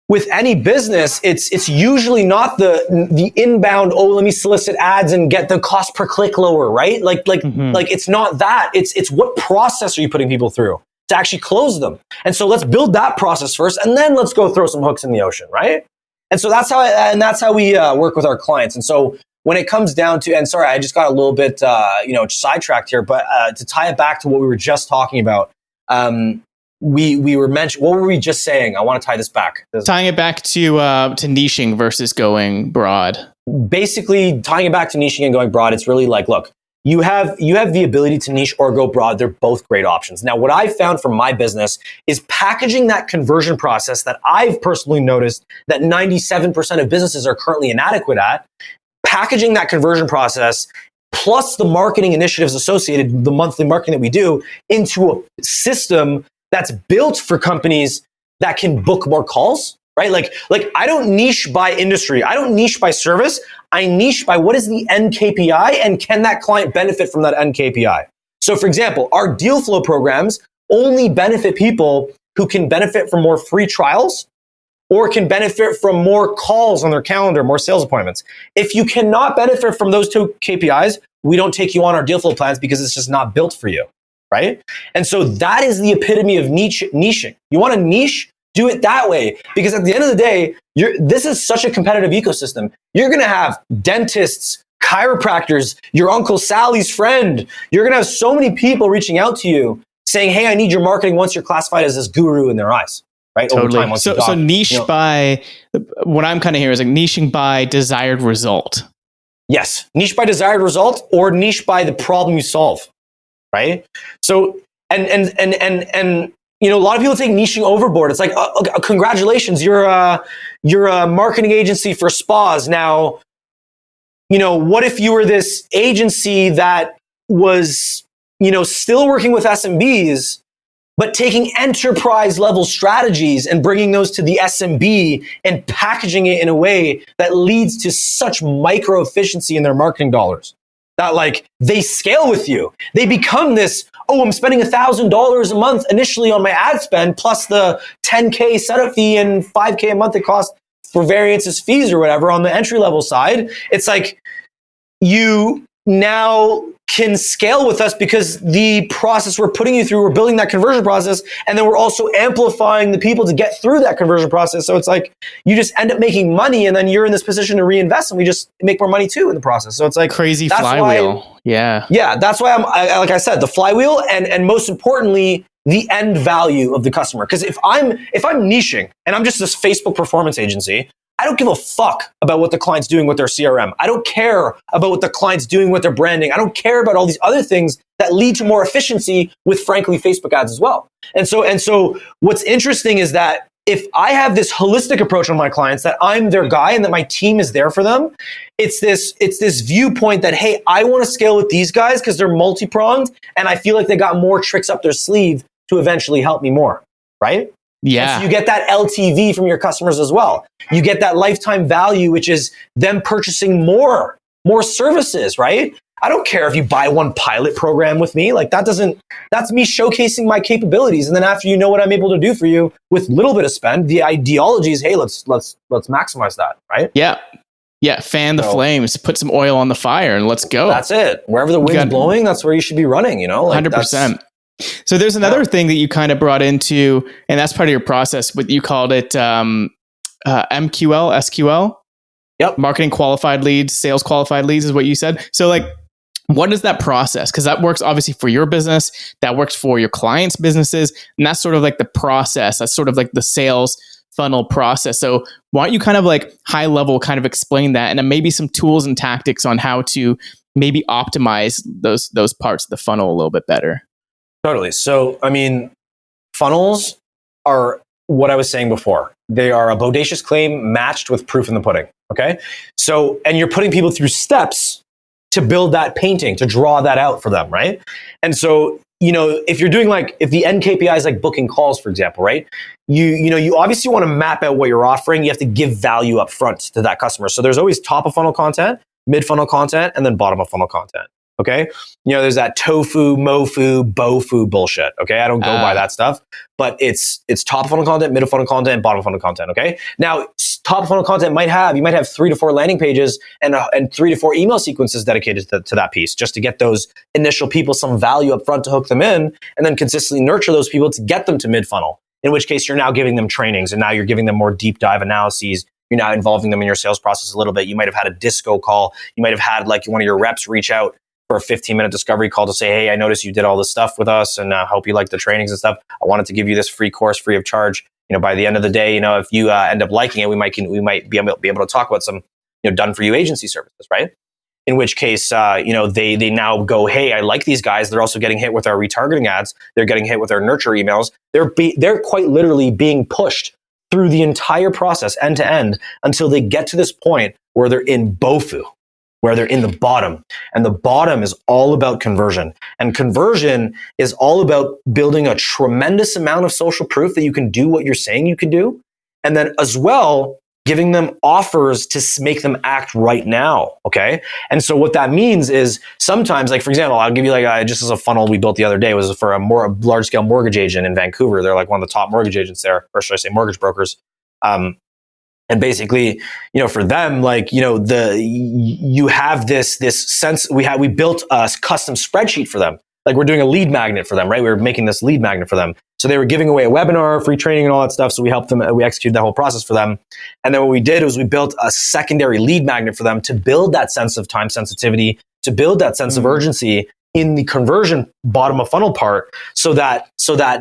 with any business, it's usually not the inbound, oh, let me solicit ads and get the cost per click lower, right? Like it's not that. It's what process are you putting people through to actually close them? And so let's build that process first, and then let's go throw some hooks in the ocean, right? And so that's how we work with our clients. And so when it comes down to, and sorry, I just got a little bit sidetracked here, but to tie it back to what we were just talking about. We were mentioned. What were we just saying? I want to tie this back. Tying it back to niching versus going broad. Basically, tying it back to niching and going broad. It's really like, look, you have the ability to niche or go broad. They're both great options. Now, what I found from my business is packaging that conversion process that I've personally noticed that 97% of businesses are currently inadequate at. Packaging that conversion process plus the marketing initiatives associated, the monthly marketing that we do, into a system that's built for companies that can book more calls, right? Like I don't niche by industry. I don't niche by service. I niche by what is the end KPI and can that client benefit from that end KPI? So for example, our Dealflow programs only benefit people who can benefit from more free trials or can benefit from more calls on their calendar, more sales appointments. If you cannot benefit from those two KPIs, we don't take you on our Dealflow plans because it's just not built for you. Right? And so that is the epitome of niching. You want to niche? Do it that way. Because at the end of the day, this is such a competitive ecosystem. You're going to have dentists, chiropractors, your Uncle Sally's friend. You're going to have so many people reaching out to you saying, hey, I need your marketing once you're classified as this guru in their eyes. Right? Totally. Over time, so niche by, what I'm kind of hearing is like niching by desired result. Yes. Niche by desired result or niche by the problem you solve. Right? So, and a lot of people take niching overboard. It's like, congratulations, you're a marketing agency for spas. Now, what if you were this agency that was, still working with SMBs, but taking enterprise level strategies and bringing those to the SMB and packaging it in a way that leads to such micro efficiency in their marketing dollars. that like they scale with you. They become this, oh, I'm spending $1,000 a month initially on my ad spend plus the 10K setup fee and 5K a month it costs for Variance's fees or whatever on the entry level side. It's like you now can scale with us because the process we're putting you through, we're building that conversion process, and then we're also amplifying the people to get through that conversion process. So it's like you just end up making money, and then you're in this position to reinvest, and we just make more money too in the process. So it's like crazy flywheel. Yeah, that's why like I said, the flywheel, and most importantly, the end value of the customer. Because if I'm niching and I'm just this Facebook performance agency, I don't give a fuck about what the client's doing with their CRM. I don't care about what the client's doing with their branding. I don't care about all these other things that lead to more efficiency with, frankly, Facebook ads as well. And so what's interesting is that if I have this holistic approach on my clients, that I'm their guy and that my team is there for them, it's this viewpoint that, hey, I want to scale with these guys because they're multi-pronged and I feel like they got more tricks up their sleeve to eventually help me more, right? Yeah. And so you get that LTV from your customers as well. You get that lifetime value, which is them purchasing more services, right? I don't care if you buy one pilot program with me. Like that's me showcasing my capabilities. And then after you know what I'm able to do for you with a little bit of spend, the ideology is, hey, let's maximize that, right? Yeah. Yeah. Fan the flames, put some oil on the fire and let's go. That's it. Wherever the wind's blowing, that's where you should be running, you know? Like 100%. So there's another thing that you kind of brought into, and that's part of your process. What you called it, MQL, SQL. Yep. Marketing qualified leads, sales qualified leads is what you said. So like, what is that process? Because that works obviously for your business, that works for your clients' businesses, and that's sort of like the process. That's sort of like the sales funnel process. So why don't you kind of like high level kind of explain that, and then maybe some tools and tactics on how to maybe optimize those parts of the funnel a little bit better. Totally. So, I mean, funnels are what I was saying before. They are a bodacious claim matched with proof in the pudding. Okay. So, and you're putting people through steps to build that painting, to draw that out for them. Right. And so, you know, if you're doing if the end KPI is like booking calls, for example, right? You obviously want to map out what you're offering. You have to give value up front to that customer. So there's always top of funnel content, mid funnel content, and then bottom of funnel content. Okay. You know, there's that tofu, mofu, bofu bullshit. Okay. I don't go by that stuff, but it's top of funnel content, middle funnel content, bottom of funnel content. Okay. Now, top of funnel content you might have 3 to 4 landing pages and 3 to 4 email sequences dedicated to that piece, just to get those initial people some value up front to hook them in, and then consistently nurture those people to get them to mid funnel, in which case you're now giving them trainings, and now you're giving them more deep dive analyses. You're now involving them in your sales process a little bit. You might have had a disco call. You might have had like one of your reps reach out for a 15-minute discovery call to say, hey, I noticed you did all this stuff with us and I hope you like the trainings and stuff. I wanted to give you this free course free of charge. You know, by the end of the day, you know, if you end up liking it, we might be able to talk about some, you know, done for you agency services, right? In which case, you know, they now go, hey, I like these guys. They're also getting hit with our retargeting ads. They're getting hit with our nurture emails. They're quite literally being pushed through the entire process end to end until they get to this point where they're in BOFU, where they're in the bottom. And the bottom is all about conversion. And conversion is all about building a tremendous amount of social proof that you can do what you're saying you can do. And then as well, giving them offers to make them act right now. Okay. And so what that means is sometimes, like, for example, I'll give you just as a funnel we built the other day was for a large scale mortgage agent in Vancouver. They're like one of the top mortgage agents there, or should I say mortgage brokers. And basically, you know, for them, like, you know, you have this sense, we built a custom spreadsheet for them. Like we're doing a lead magnet for them, right? We were making this lead magnet for them. So they were giving away a webinar, free training and all that stuff. So we helped them, we executed that whole process for them. And then what we did was we built a secondary lead magnet for them to build that sense of time sensitivity, to build that sense of urgency in the conversion bottom of funnel part so that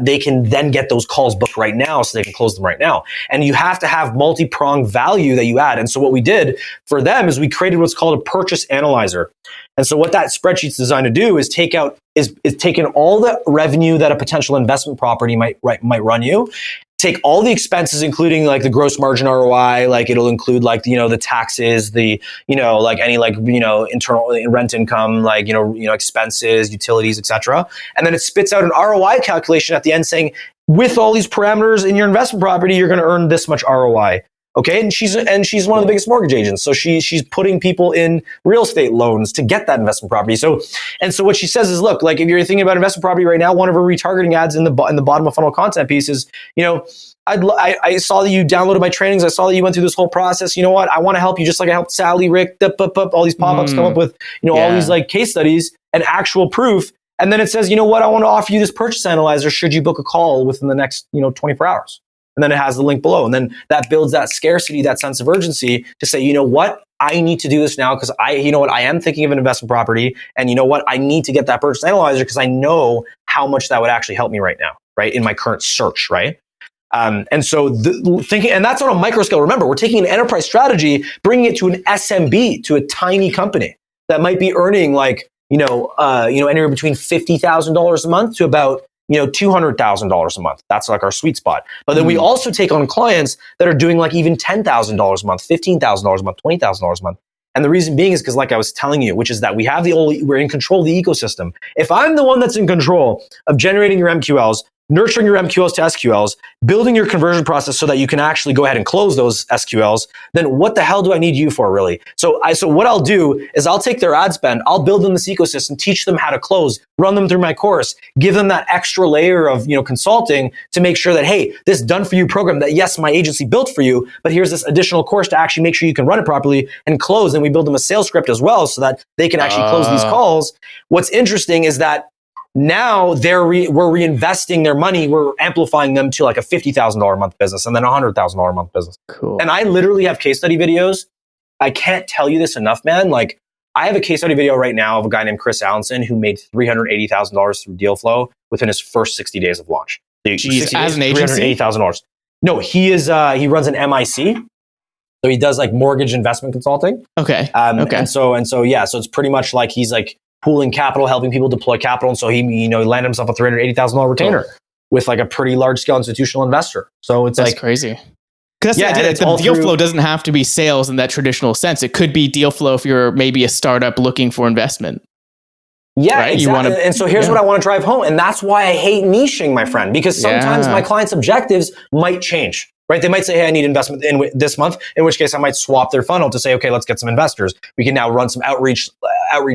they can then get those calls booked right now so they can close them right now. And you have to have multi-pronged value that you add. And so what we did for them is we created what's called a purchase analyzer. And so what that spreadsheet's designed to do is taking all the revenue that a potential investment property might run you, take all the expenses, including like the gross margin ROI, like it'll include like, you know, the taxes, the, you know, like any like, you know, internal rent income, like, you know, expenses, utilities, etc. And then it spits out an ROI calculation at the end saying, with all these parameters in your investment property, you're going to earn this much ROI. Okay. And she's one of the biggest mortgage agents. So she's putting people in real estate loans to get that investment property. So what she says is, look, like if you're thinking about investment property right now, one of her retargeting ads in the bottom of funnel content piece is, I saw that you downloaded my trainings. I saw that you went through this whole process. You know what? I want to help you just like I helped Sally, Rick, all these pop-ups come up with, all these like case studies and actual proof. And then it says, you know what? I want to offer you this purchase analyzer should you book a call within the next, 24 hours. And then it has the link below. And then that builds that scarcity, that sense of urgency to say, you know what? I need to do this now because I am thinking of an investment property. And you know what? I need to get that purchase analyzer because I know how much that would actually help me right now, right? In my current search, right? And so thinking, and that's on a micro scale. Remember, we're taking an enterprise strategy, bringing it to an SMB, to a tiny company that might be earning like, anywhere between $50,000 a month to about, $200,000 a month. That's like our sweet spot. But then we also take on clients that are doing like even $10,000 a month, $15,000 a month, $20,000 a month. And the reason being is because, like I was telling you, which is that we're in control of the ecosystem. If I'm the one that's in control of generating your MQLs, nurturing your MQLs to SQLs, building your conversion process so that you can actually go ahead and close those SQLs, then what the hell do I need you for, really? So what I'll do is I'll take their ad spend, I'll build them this ecosystem, teach them how to close, run them through my course, give them that extra layer of consulting to make sure that, hey, this done for you program that, yes, my agency built for you, but here's this additional course to actually make sure you can run it properly and close. And we build them a sales script as well so that they can actually close these calls. What's interesting is that now we're reinvesting their money. We're amplifying them to like a $50,000 a month business and then a $100,000 a month business. Cool. And I literally have case study videos. I can't tell you this enough, man. Like I have a case study video right now of a guy named Chris Allenson who made $380,000 through Dealflow within his first 60 days of launch. Jeez, as an agency? $380,000. No, he runs an MIC. So he does like mortgage investment consulting. Okay. And so it's pretty much like he's like pooling capital, helping people deploy capital. And so he landed himself a $380,000 retainer with like a pretty large scale institutional investor. So it's that's crazy. Because the Dealflow doesn't have to be sales in that traditional sense. It could be Dealflow if you're maybe a startup looking for investment. Yeah, right? Exactly. And so here's what I want to drive home. And that's why I hate niching, my friend, because sometimes my clients' objectives might change. Right? They might say, hey, I need investment in this month, in which case I might swap their funnel to say, okay, let's get some investors. We can now run some outreach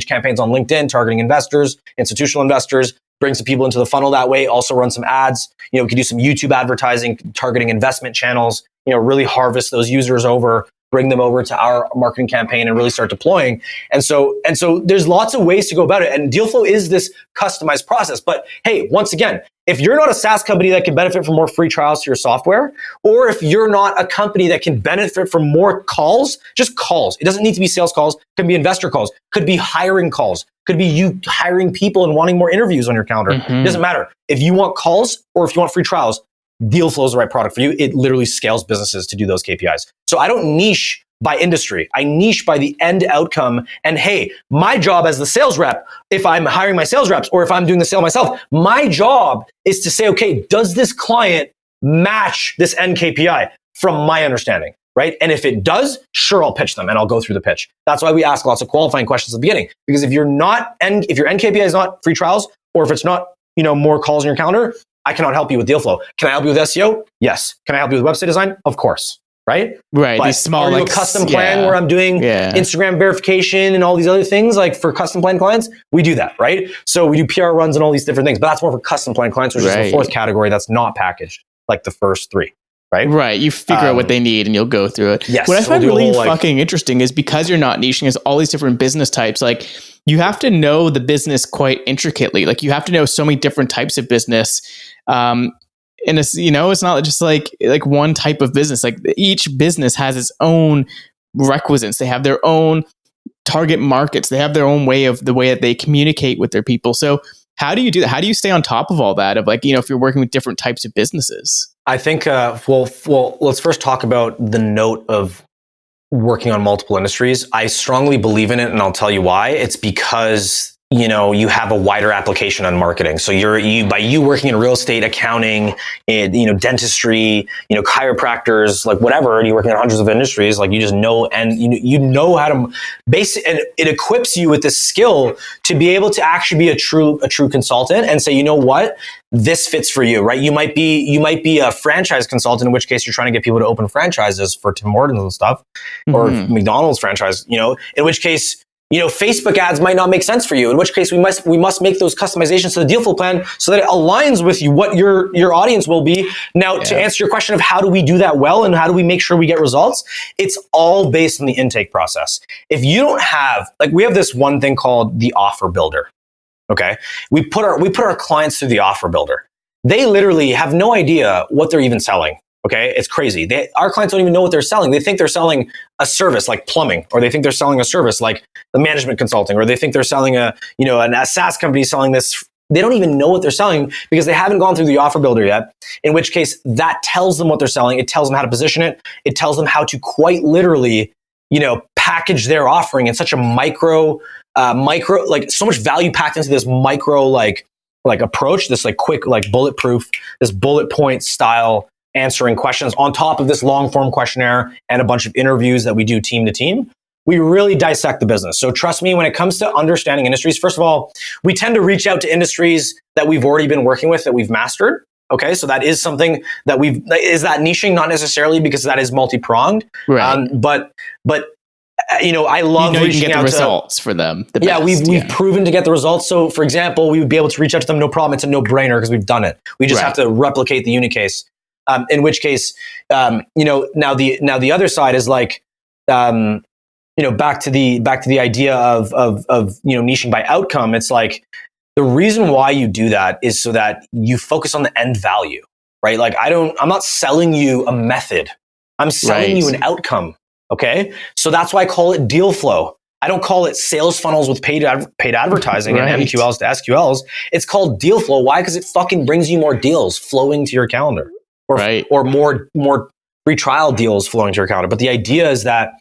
campaigns on LinkedIn, targeting investors, institutional investors, bring some people into the funnel that way, also run some ads. We can do some YouTube advertising, targeting investment channels, really harvest those users over, bring them over to our marketing campaign and really start deploying. And so there's lots of ways to go about it. And Dealflow is this customized process. But hey, once again, if you're not a SaaS company that can benefit from more free trials to your software, or if you're not a company that can benefit from more calls, just calls. It doesn't need to be sales calls. It can be investor calls. Could be hiring calls. Could be you hiring people and wanting more interviews on your calendar. It doesn't matter. If you want calls or if you want free trials, Dealflow is the right product for you. It literally scales businesses to do those KPIs. So I don't niche by industry. I niche by the end outcome. And hey, my job as the sales rep, if I'm hiring my sales reps or if I'm doing the sale myself, my job is to say, okay, does this client match this end KPI from my understanding, right? And if it does, sure, I'll pitch them and I'll go through the pitch. That's why we ask lots of qualifying questions at the beginning. Because if your end KPI is not free trials, or if it's not, more calls on your calendar, I cannot help you with Dealflow. Can I help you with SEO? Yes. Can I help you with website design? Of course. Right? Right. But these small, are you a custom plan where I'm doing Instagram verification and all these other things, like for custom plan clients? We do that, right? So we do PR runs and all these different things, but that's more for custom plan clients, which is the fourth category that's not packaged like the first three. Right? Right. You figure out what they need and you'll go through it. Yes. What I find really fucking interesting is because you're not niching, is all these different business types. Like you have to know the business quite intricately. Like you have to know so many different types of business. And it's, it's not just like one type of business. Like each business has its own requisites. They have their own target markets. They have their own way that they communicate with their people. So how do you do that? How do you stay on top of all that? Of like, if you're working with different types of businesses? I think, well, let's first talk about the note of working on multiple industries. I strongly believe in it, and I'll tell you why. It's because you have a wider application on marketing. So by you working in real estate, accounting, dentistry, chiropractors, like whatever, and you're working in hundreds of industries, like you just know, and you know how to and it equips you with this skill to be able to actually be a true consultant and say, you know what, this fits for you, right? You might be a franchise consultant, in which case you're trying to get people to open franchises for Tim Hortons and stuff, or McDonald's franchise, in which case, Facebook ads might not make sense for you, in which case we must make those customizations to the Dealflow plan so that it aligns with you, what your audience will be. Now, to answer your question of how do we do that well and how do we make sure we get results, it's all based on the intake process. If you don't have, we have this one thing called the offer builder. Okay. We put our clients through the offer builder. They literally have no idea what they're even selling. Okay. It's crazy. Our clients don't even know what they're selling. They think they're selling a service like plumbing, or they think they're selling a service like the management consulting, or they think they're selling a SaaS company selling this. They don't even know what they're selling because they haven't gone through the offer builder yet, in which case that tells them what they're selling. It tells them how to position it. It tells them how to quite literally, package their offering in such a micro, so much value packed into this micro, approach, this quick, bulletproof, this bullet point style answering questions on top of this long form questionnaire and a bunch of interviews that we do team to team. We really dissect the business. So trust me, when it comes to understanding industries, first of all, we tend to reach out to industries that we've already been working with, that we've mastered. Okay, so that is something that is that niching, not necessarily because that is multi-pronged, right? But I love reaching get out the results for them. We've proven to get the results. So, for example, we would be able to reach out to them, no problem. It's a no-brainer because we've done it. We just have to replicate the uni case. In which case, now the other side is back to the idea of niching by outcome. It's like the reason why you do that is so that you focus on the end value, right? I'm not selling you a method. I'm selling you an outcome. Okay. So that's why I call it Dealflow. I don't call it sales funnels with paid advertising and MQLs to SQLs. It's called Dealflow. Why? Because it fucking brings you more deals flowing to your calendar. Or more free trial deals flowing to your calendar. But the idea is that,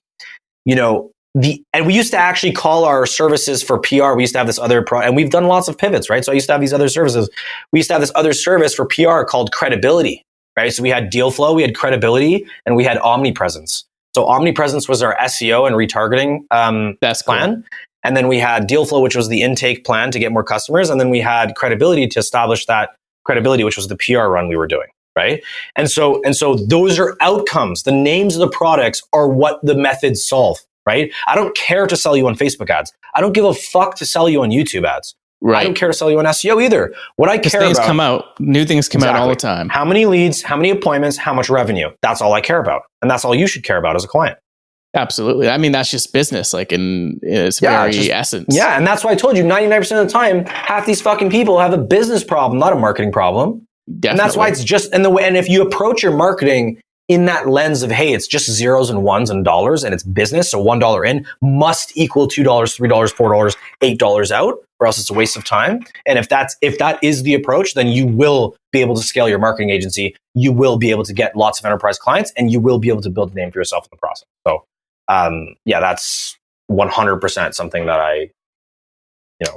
and we used to actually call our services for PR. We used to have this other and we've done lots of pivots, right? So I used to have these other services. We used to have this other service for PR called credibility, right? So we had Dealflow, we had credibility, and we had omnipresence. So omnipresence was our SEO and retargeting plan. Cool. And then we had Dealflow, which was the intake plan to get more customers. And then we had credibility to establish that credibility, which was the PR run we were doing. Right. And so those are outcomes. The names of the products are what the methods solve. Right. I don't care to sell you on Facebook ads. I don't give a fuck to sell you on YouTube ads. Right. I don't care to sell you on SEO either. What I care about. New things come out all the time. How many leads, how many appointments, how much revenue. That's all I care about. And that's all you should care about as a client. Absolutely. I mean, that's just business, in its very essence. Yeah. And that's why I told you 99% of the time, half these fucking people have a business problem, not a marketing problem. Definitely. And that's why it's just, and if you approach your marketing in that lens of, hey, it's just zeros and ones and dollars and it's business. So $1 in must equal $2, $3, $4, $8 out, or else it's a waste of time. And if that is the approach, then you will be able to scale your marketing agency. You will be able to get lots of enterprise clients, and you will be able to build a name for yourself in the process. So, that's 100% something that I,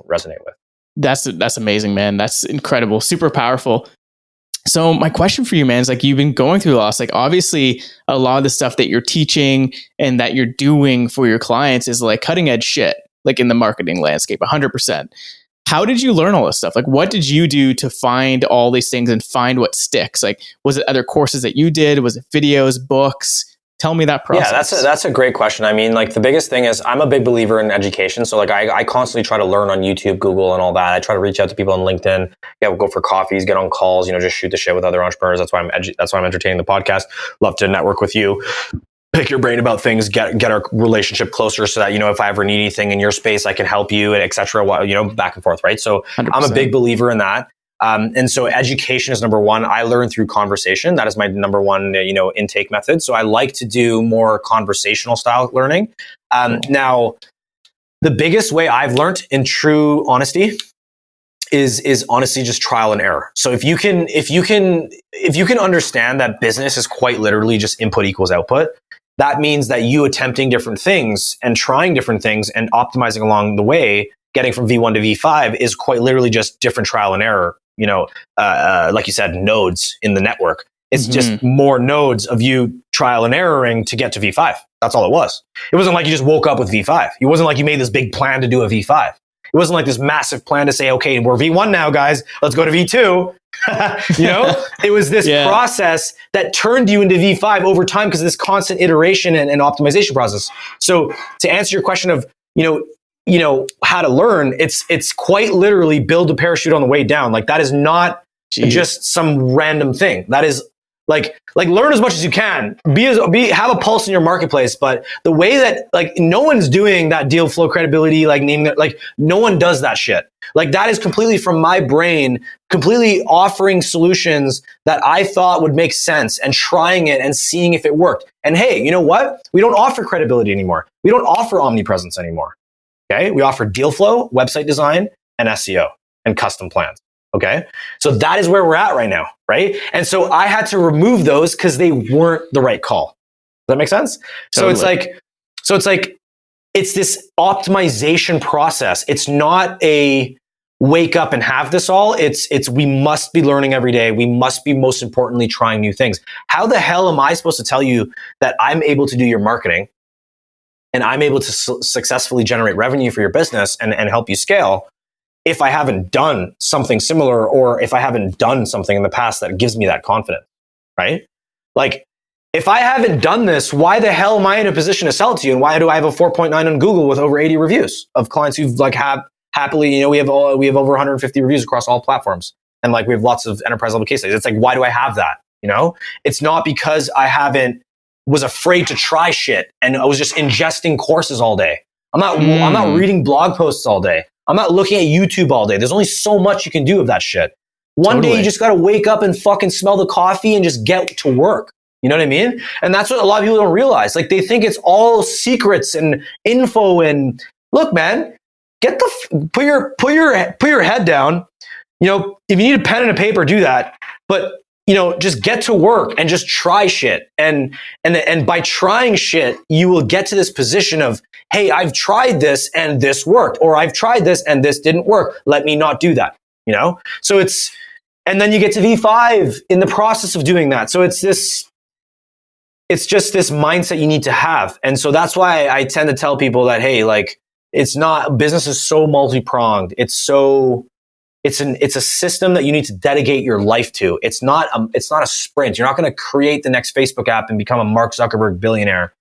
resonate with. That's amazing, man. That's incredible. Super powerful. So my question for you, man, is you've been going through loss. Obviously a lot of the stuff that you're teaching and that you're doing for your clients is cutting edge shit, in the marketing landscape, 100%. How did you learn all this stuff? What did you do to find all these things and find what sticks? Was it other courses that you did? Was it videos, books? Tell me that process. Yeah, that's a great question. I mean, the biggest thing is I'm a big believer in education. So I constantly try to learn on YouTube, Google, and all that. I try to reach out to people on LinkedIn. Yeah, we'll go for coffees, get on calls, just shoot the shit with other entrepreneurs. That's why I'm entertaining the podcast. Love to network with you, pick your brain about things, get our relationship closer so that, if I ever need anything in your space, I can help you, and et cetera, back and forth, right? So 100%. I'm a big believer in that. And so education is number one. I learn through conversation. That is my number one, intake method. So I like to do more conversational style learning. Now, the biggest way I've learned in true honesty is honestly just trial and error. So if you can understand that business is quite literally just input equals output, that means that you attempting different things and trying different things and optimizing along the way, getting from V1 to V5 is quite literally just different trial and error, like you said, nodes in the network. It's just more nodes of you trial and erroring to get to V5. That's all it was. It wasn't like you just woke up with V5. It wasn't like you made this big plan to do a V5. It wasn't like this massive plan to say, okay, we're V1 now, guys. Let's go to V2. It was this process that turned you into V5 over time because of this constant iteration and optimization process. So to answer your question of, how to learn, it's quite literally build a parachute on the way down. Like that is not just some random thing. That is like learn as much as you can. Have a pulse in your marketplace. But the way that no one's doing that Dealflow credibility, naming it, no one does that shit. That is completely from my brain, completely offering solutions that I thought would make sense and trying it and seeing if it worked. And hey, you know what? We don't offer credibility anymore. We don't offer omnipresence anymore. Okay, we offer Dealflow, website design, and SEO and custom plans. Okay, so that is where we're at right now, right? And so I had to remove those because they weren't the right call. Does that make sense? Totally. So it's this optimization process. It's not a wake up and have this all. It's we must be learning every day. We must be, most importantly, trying new things. How the hell am I supposed to tell you that I'm able to do your marketing and I'm able to successfully generate revenue for your business and help you scale if I haven't done something similar, or if I haven't done something in the past that gives me that confidence, right? If I haven't done this, why the hell am I in a position to sell it to you? And why do I have a 4.9 on Google with over 80 reviews of clients who've have happily, we have over 150 reviews across all platforms. And we have lots of enterprise level case studies. It's why do I have that? It's not because I was afraid to try shit and I was just ingesting courses all day. I'm not reading blog posts all day. I'm not looking at YouTube all day. There's only so much you can do of that shit. One day you just got to wake up and fucking smell the coffee and just get to work. You know what I mean? And that's what a lot of people don't realize. They think it's all secrets and info. And look, man, put your head down. If you need a pen and a paper, do that. But just get to work and just try shit. And by trying shit, you will get to this position of, hey, I've tried this and this worked, or I've tried this and this didn't work. Let me not do that. So and then you get to V5 in the process of doing that. So it's just this mindset you need to have. And so that's why I tend to tell people that, hey, it's not, business is so multi-pronged. It's a system that you need to dedicate your life to. It's not a sprint. You're not going to create the next Facebook app and become a Mark Zuckerberg billionaire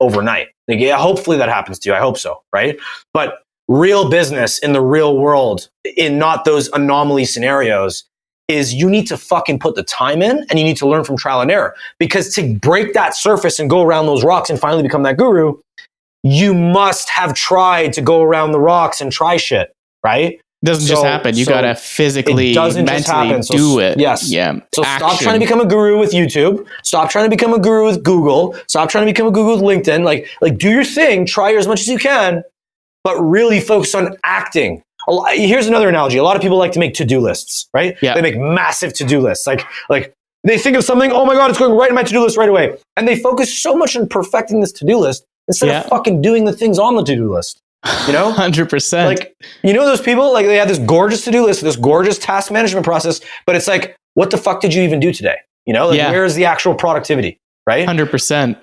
overnight. Hopefully that happens to you. I hope so, right? But real business in the real world, in not those anomaly scenarios, is you need to fucking put the time in and you need to learn from trial and error. Because to break that surface and go around those rocks and finally become that guru, you must have tried to go around the rocks and try shit, right? Doesn't just happen. You gotta physically, mentally do it. Yes. Yeah. So stop trying to become a guru with YouTube. Stop trying to become a guru with Google. Stop trying to become a guru with LinkedIn. Do your thing. Try as much as you can, but really focus on acting. Here's another analogy. A lot of people like to make to-do lists, right? Yeah. They make massive to-do lists. They think of something. Oh my God, it's going right in my to-do list right away, and they focus so much on perfecting this to-do list instead of fucking doing the things on the to-do list. 100%. Those people, they have this gorgeous to-do list, this gorgeous task management process, but it's what the fuck did you even do today? Where's the actual productivity, right? 100%.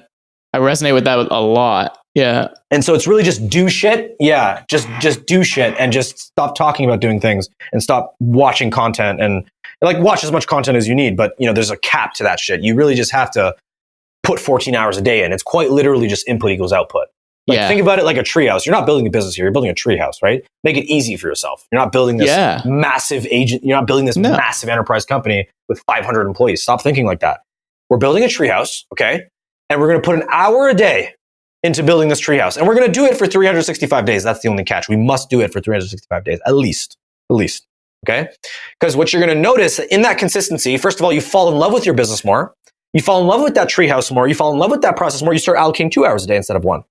I resonate with that a lot. Yeah. And so it's really just do shit. Yeah. Just do shit and just stop talking about doing things and stop watching content and watch as much content as you need. But there's a cap to that shit. You really just have to put 14 hours a day in. It's quite literally just input equals output. Think about it like a treehouse. You're not building a business here. You're building a treehouse, right? Make it easy for yourself. You're not building this massive agent. You're not building this massive enterprise company with 500 employees. Stop thinking like that. We're building a treehouse, okay? And we're going to put an hour a day into building this treehouse. And we're going to do it for 365 days. That's the only catch. We must do it for 365 days, at least. Okay? Because what you're going to notice in that consistency, first of all, you fall in love with your business more. You fall in love with that treehouse more. You fall in love with that process more. You start allocating 2 hours a day instead of 1.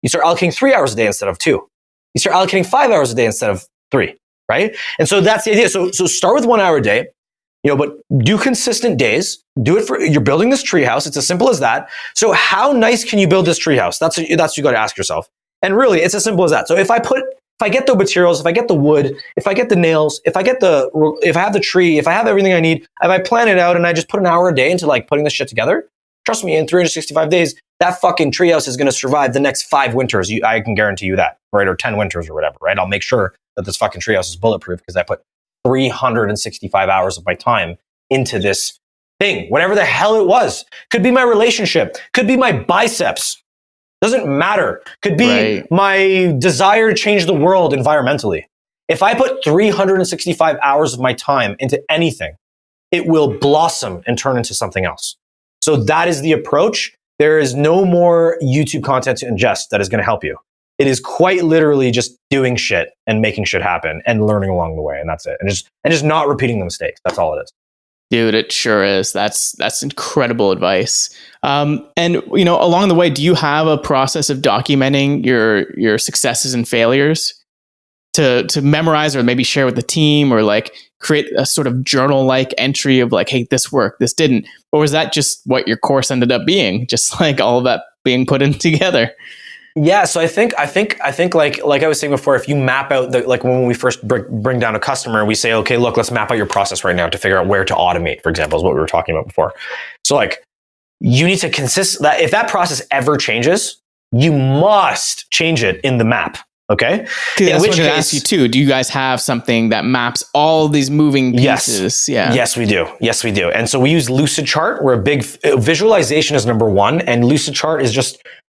You start allocating 3 hours a day instead of 2. You start allocating 5 hours a day instead of 3, right? And so that's the idea. So start with 1 hour a day. but do consistent days. Do it you're building this treehouse. It's as simple as that. So how nice can you build this treehouse? That's what you got to ask yourself. And really, it's as simple as that. So if I get the materials, if I get the wood, if I get the nails, if I have the tree, if I have everything I need, if I plan it out and I just put an hour a day into like putting this shit together, trust me, in 365 days, that fucking treehouse is going to survive the next 5 winters. I can guarantee you that, right? Or 10 winters or whatever, right? I'll make sure that this fucking treehouse is bulletproof because I put 365 hours of my time into this thing, whatever the hell it was. Could be my relationship, could be my biceps, doesn't matter. Could be my desire to change the world environmentally. If I put 365 hours of my time into anything, it will blossom and turn into something else. So that is the approach. There is no more YouTube content to ingest that is going to help you. It is quite literally just doing shit and making shit happen and learning along the way. And that's it. And just not repeating the mistakes. That's all it is. Dude, it sure is. That's incredible advice. And along the way, do you have a process of documenting your successes and failures to memorize or maybe share with the team, or like create a sort of journal-like entry of like, hey, this worked, this didn't? Or was that just what your course ended up being? Just like all of that being put in together? Yeah, so I think like I was saying before, if you map out like when we first bring down a customer, we say, okay, look, let's map out your process right now to figure out where to automate, for example, is what we were talking about before. So like you need to that if that process ever changes, you must change it in the map. Okay. In which case, I ask you too, do you guys have something that maps all these moving pieces? Yes. Yeah. Yes, we do. Yes, we do. And so we use Lucidchart. We're a big visualization is number one. And Lucidchart is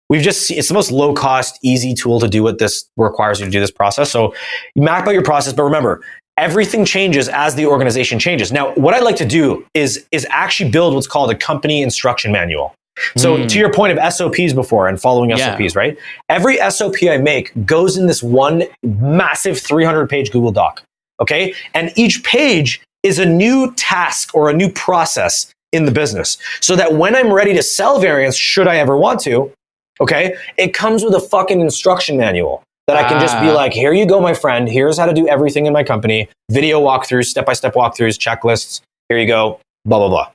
it's the most low cost, easy tool to do what this requires you to do this process. So you map out your process, but remember, everything changes as the organization changes. Now, what I'd like to do is actually build what's called a company instruction manual. So to your point of SOPs before and following SOPs, right? Every SOP I make goes in this one massive 300-page Google Doc, okay? And each page is a new task or a new process in the business, so that when I'm ready to sell Variance, should I ever want to, okay, it comes with a fucking instruction manual that I can just be like, here you go, my friend. Here's how to do everything in my company. Video walkthroughs, step-by-step walkthroughs, checklists. Here you go, blah, blah, blah.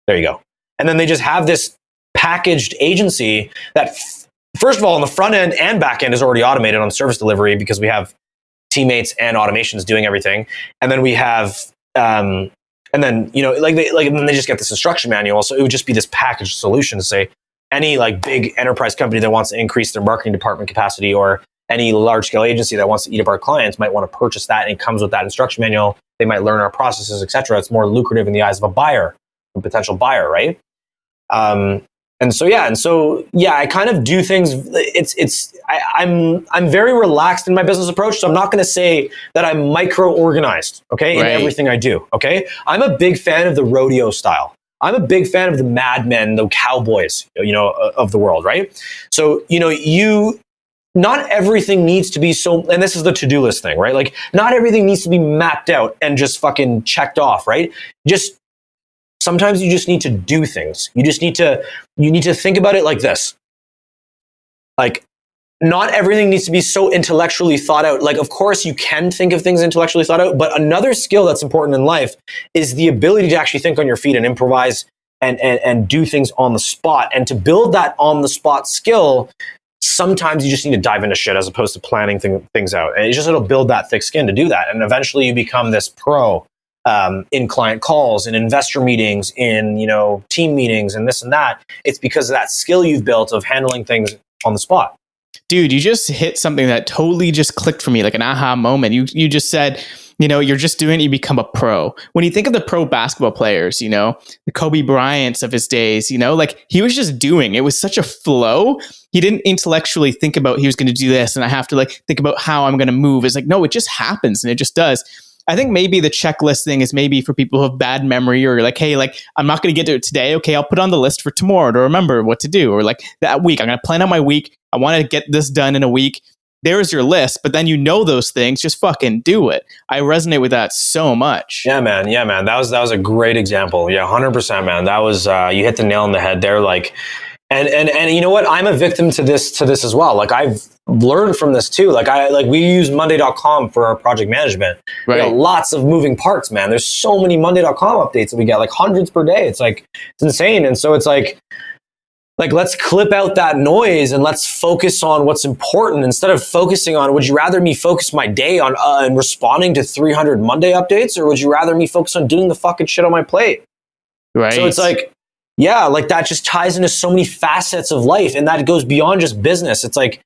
There you go. And then they just have this packaged agency that, first of all, on the front end and back end is already automated on service delivery because we have teammates and automations doing everything. And then we have, and then they just get this instruction manual. So it would just be this packaged solution to say, any like big enterprise company that wants to increase their marketing department capacity, or any large scale agency that wants to eat up our clients might want to purchase that, and it comes with that instruction manual. They might learn our processes, etc. It's more lucrative in the eyes of a buyer, a potential buyer, right? And so I kind of do things. I'm very relaxed in my business approach, so I'm not going to say that I'm micro organized, okay, in everything I do, okay. I'm a big fan of the rodeo style. I'm a big fan of the madmen, the cowboys, of the world, right? So, not everything needs to be so, and this is the to-do list thing, right? Like, not everything needs to be mapped out and just fucking checked off, right? Sometimes you just need to do things. You need to think about it like this. Like, not everything needs to be so intellectually thought out. Like, of course, you can think of things intellectually thought out, but another skill that's important in life is the ability to actually think on your feet and improvise and do things on the spot. And to build that on the spot skill, sometimes you just need to dive into shit as opposed to planning things out. And it'll build that thick skin to do that. And eventually you become this pro in client calls, in investor meetings, in team meetings, and this and that. It's because of that skill you've built of handling things on the spot. Dude, you just hit something that totally just clicked for me, like an aha moment. You just said, you're just doing it, you become a pro. When you think of the pro basketball players, the Kobe Bryants of his days, like he was just doing, it was such a flow. He didn't intellectually think about he was going to do this and I have to like think about how I'm going to move. It's like, no, it just happens and it just does. I think maybe the checklist thing is maybe for people who have bad memory, or like, hey, like I'm not going to get to it today. Okay, I'll put on the list for tomorrow to remember what to do. Or like that week, I'm going to plan out my week. I want to get this done in a week. There's your list, but then those things, just fucking do it. I resonate with that so much. Yeah, man. That was a great example. Yeah, 100%, man. That was, you hit the nail on the head there. Like, And you know what? I'm a victim to this as well. Like I've learned from this too. Like we use Monday.com for our project management. Right. We got lots of moving parts, man. There's so many Monday.com updates that we get, like hundreds per day. It's insane. And so it's like let's clip out that noise and let's focus on what's important instead of focusing on, would you rather me focus my day on and responding to 300 Monday updates, or would you rather me focus on doing the fucking shit on my plate? Right. So it's like, yeah, like that just ties into so many facets of life, and that goes beyond just business. It's like,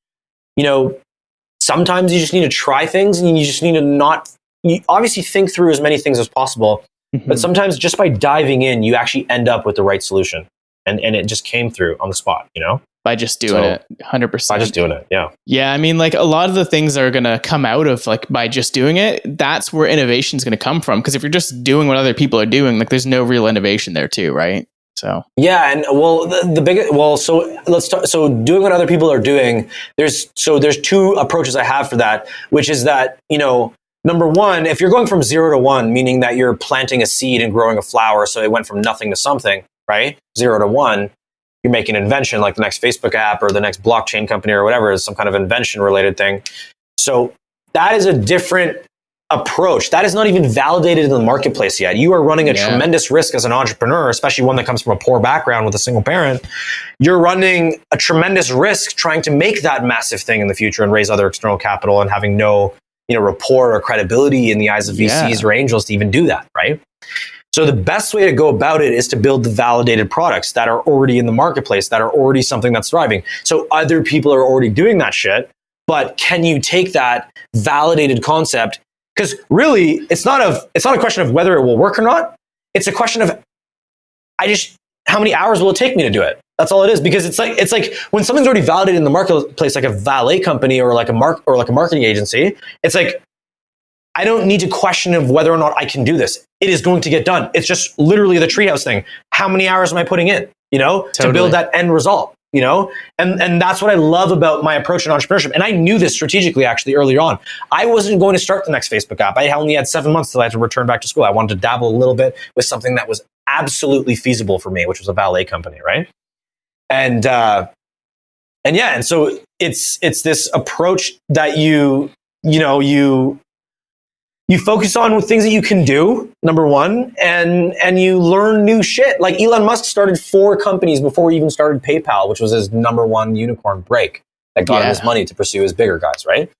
sometimes you just need to try things, and you just need to you obviously think through as many things as possible, but sometimes just by diving in, you actually end up with the right solution. And it just came through on the spot, By just doing it, 100%. By just doing it, yeah. Yeah, I mean, like a lot of the things that are going to come out of like by just doing it, that's where innovation is going to come from. Because if you're just doing what other people are doing, like there's no real innovation there too, right? So yeah, and well, so doing what other people are doing. There's two approaches I have for that, which is that number one, if you're going from 0 to 1, meaning that you're planting a seed and growing a flower, so it went from nothing to something, right? 0 to 1, you're making an invention like the next Facebook app or the next blockchain company or whatever, is some kind of invention related thing. So that is a different approach. That is not even validated in the marketplace yet. You are running a tremendous risk as an entrepreneur, especially one that comes from a poor background with a single parent. You're running a tremendous risk trying to make that massive thing in the future and raise other external capital and having no, rapport or credibility in the eyes of VCs or angels to even do that, right? So the best way to go about it is to build the validated products that are already in the marketplace, that are already something that's thriving. So other people are already doing that shit, but can you take that validated concept? Because really, it's not a question of whether it will work or not. It's a question of how many hours will it take me to do it? That's all it is. Because it's like when something's already validated in the marketplace, like a valet company or like a marketing agency, it's like, I don't need to question of whether or not I can do this. It is going to get done. It's just literally the treehouse thing. How many hours am I putting in, to build that end result, And that's what I love about my approach in entrepreneurship. And I knew this strategically actually earlier on. I wasn't going to start the next Facebook app. I only had 7 months till I had to return back to school. I wanted to dabble a little bit with something that was absolutely feasible for me, which was a valet company, right? And so it's this approach that you focus on things that you can do, number one, and you learn new shit. Like Elon Musk started 4 companies before he even started PayPal, which was his number one unicorn break that got him his money to pursue his bigger guys, right?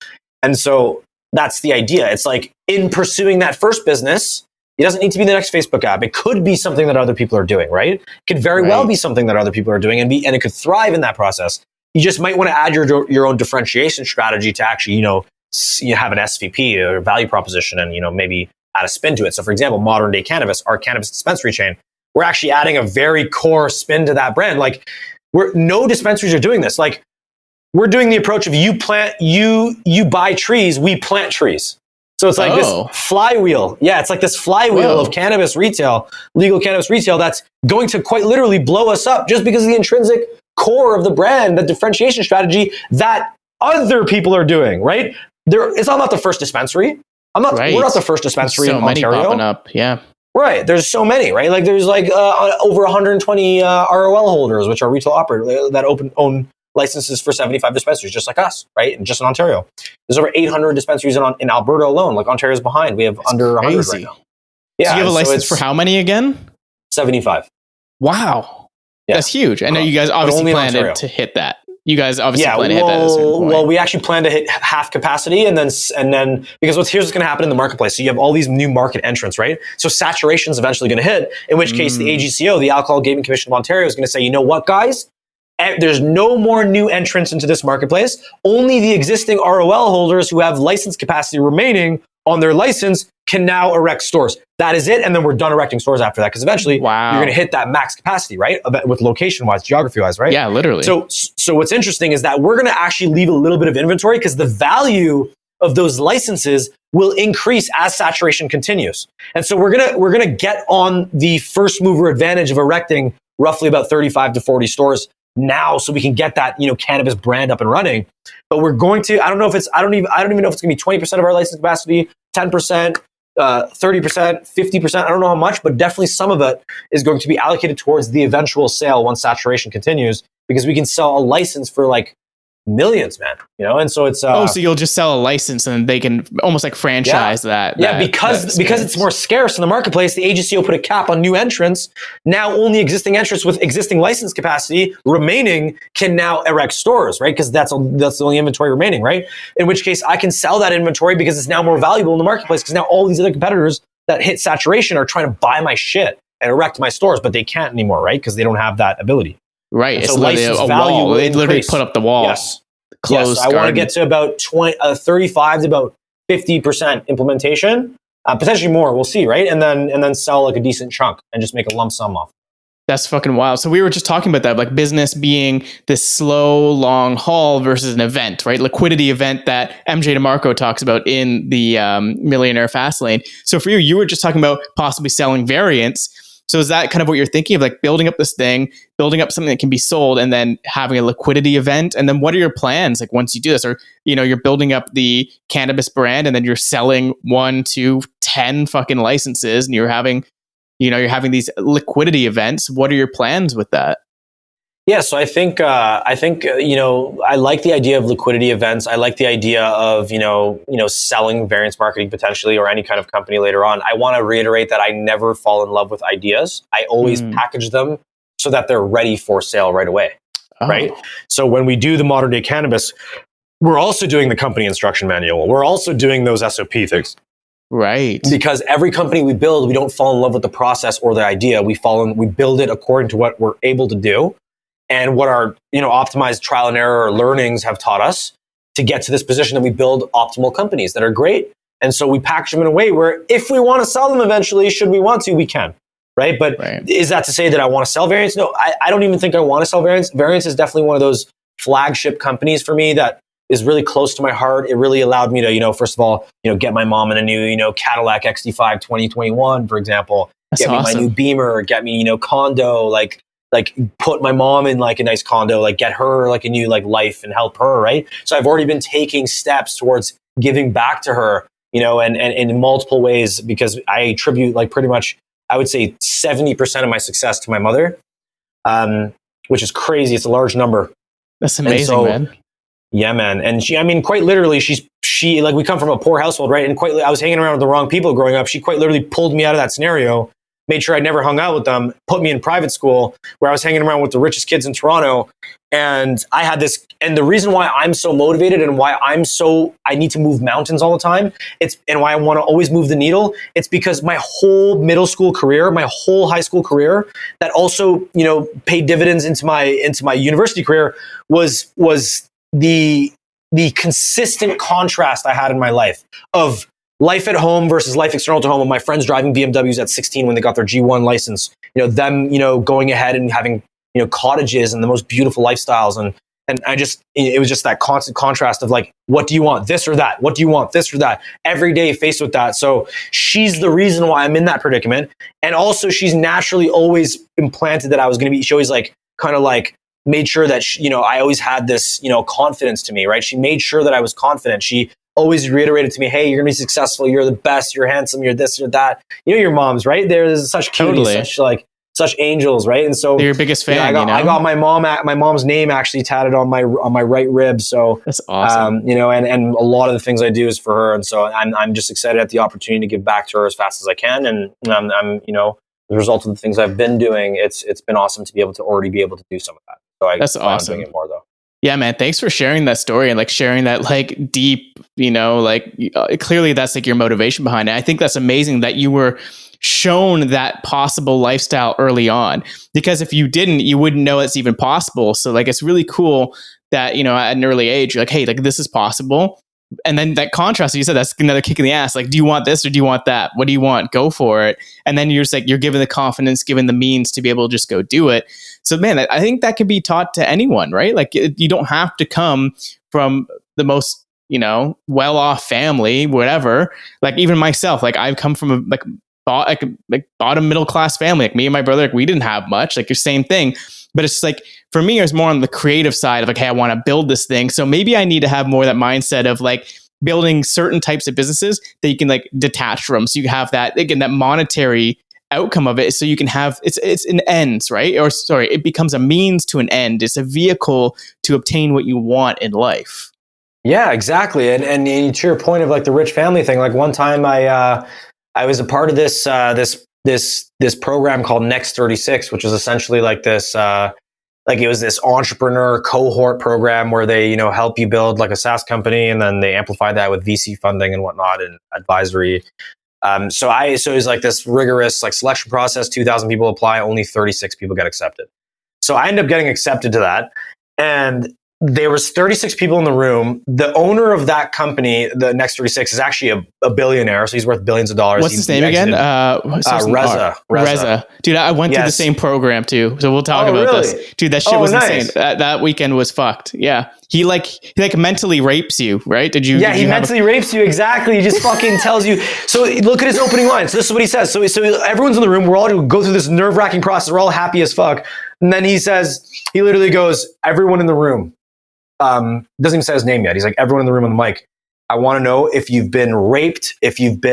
And so that's the idea. It's like in pursuing that first business, it doesn't need to be the next Facebook app. It could be something that other people are doing, right? It could very well be something that other people are doing and it could thrive in that process. You just might want to add your own differentiation strategy to actually, you have an SVP or value proposition and, maybe add a spin to it. So for example, Modern Day Cannabis, our cannabis dispensary chain, we're actually adding a very core spin to that brand. Like no dispensaries are doing this. Like we're doing the approach of you buy trees, we plant trees. So it's like this flywheel. Yeah, it's like this flywheel of cannabis retail, legal cannabis retail that's going to quite literally blow us up just because of the intrinsic core of the brand, the differentiation strategy that other people are doing, right? It's not the first dispensary. We're not the first dispensary in Ontario. So many popping up, yeah. Right, there's so many, right? Like there's over 120 ROL holders, which are retail operators that own licenses for 75 dispensaries, just like us, right? And just in Ontario. There's over 800 dispensaries in Alberta alone. Like Ontario's behind. We have under 100 right now. Yeah, so you have a license for how many again? 75. Wow. Yeah. That's huge. I know you guys obviously planned to hit that. You guys obviously plan to hit that at a certain point. Well, we actually plan to hit half capacity and then because here's what's going to happen in the marketplace. So you have all these new market entrants, right? So saturation is eventually going to hit, in which case the AGCO, the Alcohol Gaming Commission of Ontario, is going to say, you know what, guys? There's no more new entrants into this marketplace. Only the existing ROL holders who have license capacity remaining on their license can now erect stores. That is it. And then we're done erecting stores after that. Because eventually you're going to hit that max capacity, right? With location-wise, geography-wise, right? Yeah, literally. So what's interesting is that we're going to actually leave a little bit of inventory because the value of those licenses will increase as saturation continues. And so we're gonna get on the first mover advantage of erecting roughly about 35 to 40 stores now, so we can get that cannabis brand up and running. But we're going to I don't even know if it's going to be 20% of our license capacity, 10%, 30%, 50%. I don't know how much, but definitely some of it is going to be allocated towards the eventual sale once saturation continues. because we can sell a license for like millions, man. And so it's so you'll just sell a license and they can almost like franchise that. Because it's more scarce in the marketplace, the agency will put a cap on new entrants. Now only existing entrants with existing license capacity remaining can now erect stores, right? Because that's the only inventory remaining, right? In which case I can sell that inventory because it's now more valuable in the marketplace, because now all these other competitors that hit saturation are trying to buy my shit and erect my stores, but they can't anymore, right? Because they don't have that ability. Right. And It's so literally a wall. They literally put up the wall. Yes. Closed I want to get to about 35 to about 50% implementation, potentially more. We'll see, right? And then sell like a decent chunk and just make a lump sum off. That's fucking wild. So we were just talking about that, like business being this slow, long haul versus an event, right? Liquidity event that MJ DeMarco talks about in the Millionaire Fastlane. So for you were just talking about possibly selling variants. So is that kind of what you're thinking of, like building up this thing, building up something that can be sold, and then having a liquidity event? And then what are your plans like once you do this? Or, you're building up the cannabis brand and then you're selling 1 to 10 fucking licenses and you're having these liquidity events. What are your plans with that? Yeah, so I think I like the idea of liquidity events. I like the idea of selling variance marketing potentially, or any kind of company later on. I want to reiterate that I never fall in love with ideas. I always package them so that they're ready for sale right away. Right. So when we do the modern day cannabis, we're also doing the company instruction manual. We're also doing those SOP things. Right. Because every company we build, we don't fall in love with the process or the idea. We build it according to what we're able to do and what our, optimized trial and error learnings have taught us to get to this position that we build optimal companies that are great. And so we package them in a way where if we want to sell them eventually, should we want to, we can. Right. But Is that to say that I want to sell Variance? No, I don't even think I want to sell Variance. Variance is definitely one of those flagship companies for me that is really close to my heart. It really allowed me to, first of all, get my mom in a new, Cadillac XT5 2021, for example. That's get awesome. me my new Beamer, get me, condo, like put my mom in like a nice condo, like get her like a new like life and help her, right? So I've already been taking steps towards giving back to her, and in multiple ways, because I attribute like pretty much, I would say 70% of my success to my mother, which is crazy. It's a large number. That's amazing, man. Yeah, man. And quite literally, she like, we come from a poor household, right? And I was hanging around with the wrong people growing up. She quite literally pulled me out of that scenario, made sure I never hung out with them, put me in private school where I was hanging around with the richest kids in Toronto. And I had this, and the reason why I'm so motivated and why I need to move mountains all the time, and why I want to always move the needle, it's because my whole middle school career, my whole high school career, that also, paid dividends into my university career was the consistent contrast I had in my life of life at home versus life external to home, of my friends driving BMWs at 16 when they got their G1 license, them, going ahead and having, cottages and the most beautiful lifestyles. And it was just that constant contrast of like, what do you want, this or that? What do you want, this or that? Every day faced with that. So she's the reason why I'm in that predicament. And also she's naturally always implanted that I was going to be, she always like, kind of like, made sure that, I always had this, confidence to me, right? She made sure that I was confident. She always reiterated to me, hey, you're going to be successful. You're the best. You're handsome. You're this, you're that. Your moms, right? There's such cuties, such angels, right? And so they're your biggest fan. I got my mom's name actually tatted on my right rib. So that's awesome. And a lot of the things I do is for her. And so I'm just excited at the opportunity to give back to her as fast as I can. And I'm the result of the things I've been doing, it's been awesome to be able to already be able to do some of that. So that's awesome. I'm doing it more though. Yeah, man. Thanks for sharing that story and like sharing that like deep, clearly that's like your motivation behind it. I think that's amazing that you were shown that possible lifestyle early on, because if you didn't, you wouldn't know it's even possible. So like, it's really cool that, at an early age, you're like, hey, like this is possible. And then that contrast, you said, that's another kick in the ass. Like, do you want this or do you want that? What do you want? Go for it. And then you're just like, you're given the confidence, given the means to be able to just go do it. So man, I think that can be taught to anyone, right? Like you don't have to come from the most, well-off family, whatever. Like even myself, like I've come from a bottom middle class family. Like me and my brother, like we didn't have much, like the same thing. But it's like, for me, it was more on the creative side of like, hey, I want to build this thing. So maybe I need to have more that mindset of like building certain types of businesses that you can like detach from. So you have that, again, that monetary outcome of it is so you can have, it's an ends, right? Or sorry, it becomes a means to an end. It's a vehicle to obtain what you want in life. Yeah, exactly. And to your point of like the rich family thing, like one time I was a part of this program called Next 36, which is essentially like this, like it was this entrepreneur cohort program where they, help you build like a SaaS company, and then they amplify that with VC funding and whatnot and advisory. So it was like this rigorous like selection process. 2,000 people apply, only 36 people get accepted. So I ended up getting accepted to that, and there was 36 people in the room. The owner of that company, the Next 36, is actually a billionaire. So he's worth billions of dollars. What's his name again? Reza. Dude, I went through the same program too. So we'll talk about this. Dude, that shit was insane. That weekend was fucked. Yeah. He mentally rapes you, right? Yeah, he mentally rapes you. Exactly. He just fucking tells you. So look at his opening line. So this is what he says. So everyone's in the room. We're all going to go through this nerve-wracking process. We're all happy as fuck. And then he literally goes, everyone in the room. Doesn't even say his name yet. He's like, everyone in the room on the mic, I want to know if you've been raped, if you've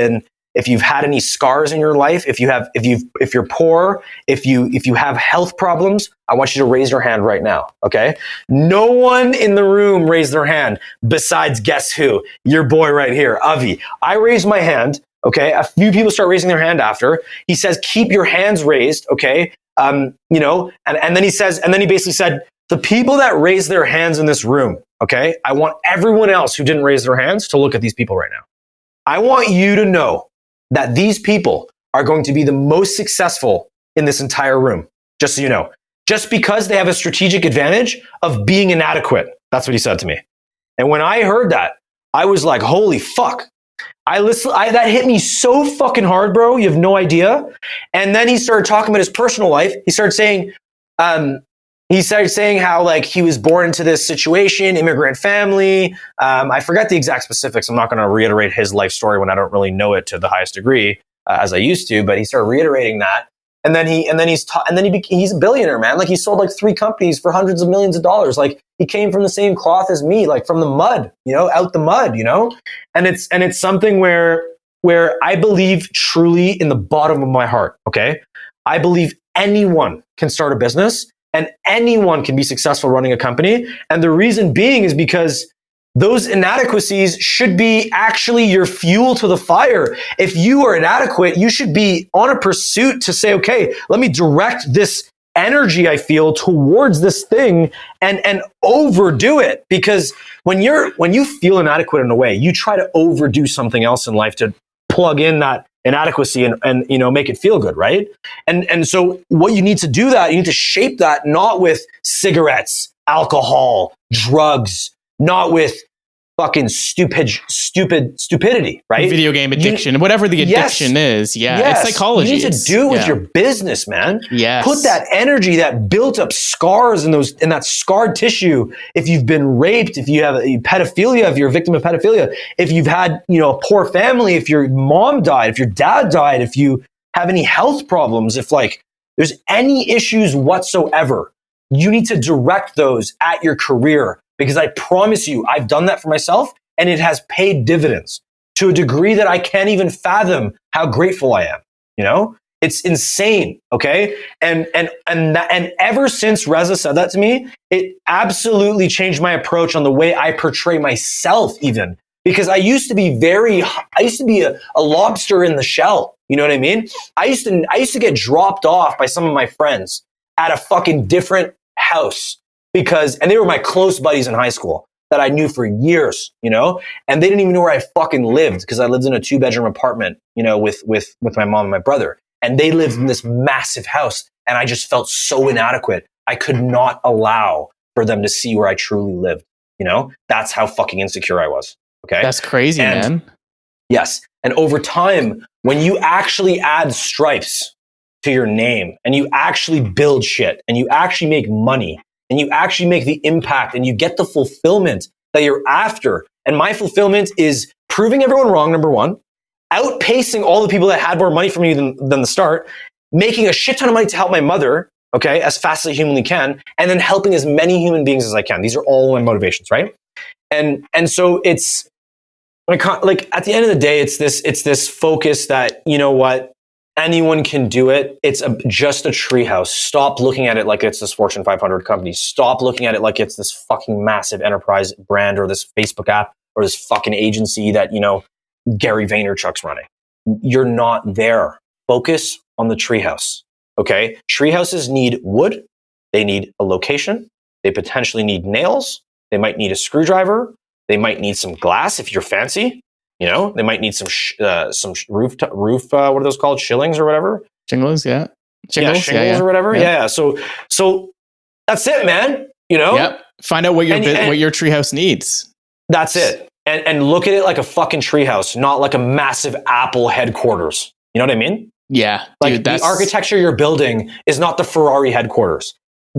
had any scars in your life, if you're poor, if you have health problems, I want you to raise your hand right now. Okay. No one in the room raised their hand besides guess who? Your boy right here, Avi. I raised my hand. Okay. A few people start raising their hand after. He says, keep your hands raised. Okay. And then he basically said, the people that raise their hands in this room, okay, I want everyone else who didn't raise their hands to look at these people right now. I want you to know that these people are going to be the most successful in this entire room, just so you know. Just because they have a strategic advantage of being inadequate. That's what he said to me. And when I heard that, I was like, holy fuck. That hit me so fucking hard, bro. You have no idea. And then he started talking about his personal life. He started saying how like he was born into this situation, immigrant family. I forget the exact specifics. I'm not going to reiterate his life story when I don't really know it to the highest degree as I used to. But he started reiterating that, and then he's a billionaire, man. Like he sold like 3 companies for hundreds of millions of dollars. Like he came from the same cloth as me, like from the mud, out the mud, And it's something where I believe truly in the bottom of my heart. Okay, I believe anyone can start a business. And anyone can be successful running a company. And the reason being is because those inadequacies should be actually your fuel to the fire. If you are inadequate, you should be on a pursuit to say, okay, let me direct this energy I feel towards this thing and overdo it. Because when you feel inadequate in a way, you try to overdo something else in life to plug in that inadequacy and make it feel good, right? And so what you need to do you need to shape that not with cigarettes, alcohol, drugs, not with fucking stupidity, right? Video game addiction, whatever the addiction is. Yeah. Yes. It's psychology. You need to do it with your business, man. Yes. Put that energy, that built up scars in that scarred tissue. If you've been raped, if you have pedophilia, if you're a victim of pedophilia, if you've had, a poor family, if your mom died, if your dad died, if you have any health problems, if like there's any issues whatsoever, you need to direct those at your career. Because I promise you, I've done that for myself and it has paid dividends to a degree that I can't even fathom how grateful I am. It's insane. Okay. And ever since Reza said that to me, it absolutely changed my approach on the way I portray myself even. Because I used to be a lobster in the shell. You know what I mean? I used to get dropped off by some of my friends at a fucking different house. And they were my close buddies in high school that I knew for years, and they didn't even know where I fucking lived because I lived in a 2-bedroom apartment, with my mom and my brother, and they lived in this massive house, and I just felt so inadequate. I could not allow for them to see where I truly lived, that's how fucking insecure I was. Okay. That's crazy, man. Yes. And over time, when you actually add stripes to your name and you actually build shit and you actually make money, and you actually make the impact and you get the fulfillment that you're after. And my fulfillment is proving everyone wrong, number one, outpacing all the people that had more money from you than the start, making a shit ton of money to help my mother, okay, as fast as I humanly can, and then helping as many human beings as I can. These are all my motivations, right? And so it's like at the end of the day, it's this focus that, you know what, Anyone can do it. It's just a treehouse. Stop looking at it like it's this Fortune 500 company. Stop looking at it like it's this fucking massive enterprise brand or this Facebook app or this fucking agency that, Gary Vaynerchuk's running. You're not there. Focus on the treehouse. Okay? Treehouses need wood. They need a location. They potentially need nails. They might need a screwdriver. They might need some glass if you're fancy. They might need some roof. What are those called? Shillings or whatever. Shingles, yeah. Shingles or whatever. Yeah. So that's it, man. Yep. Find out what your treehouse needs. That's it. And look at it like a fucking treehouse, not like a massive Apple headquarters. You know what I mean? Yeah. Like the architecture you're building is not the Ferrari headquarters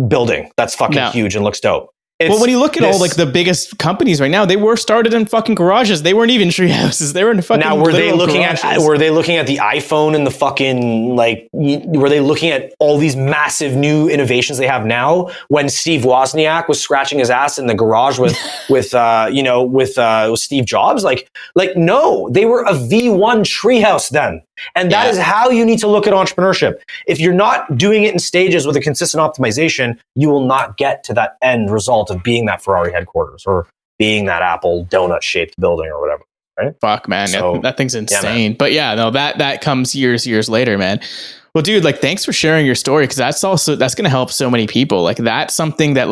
building. That's fucking huge and looks dope. Well, when you look at all like the biggest companies right now, they were started in fucking garages. They weren't even tree houses. They were in fucking. Now, were they looking garages. at the iPhone and the fucking were they looking at all these massive new innovations they have now? When Steve Wozniak was scratching his ass in the garage with Steve Jobs, like no, they were a V1 treehouse then, and that is how you need to look at entrepreneurship. If you're not doing it in stages with a consistent optimization, you will not get to that end result of being that Ferrari headquarters or being that Apple donut shaped building or whatever. Right? Fuck, man. So, that thing's insane. But that comes years later, man. Well, dude, thanks for sharing your story. Cause that's going to help so many people. Like that's something that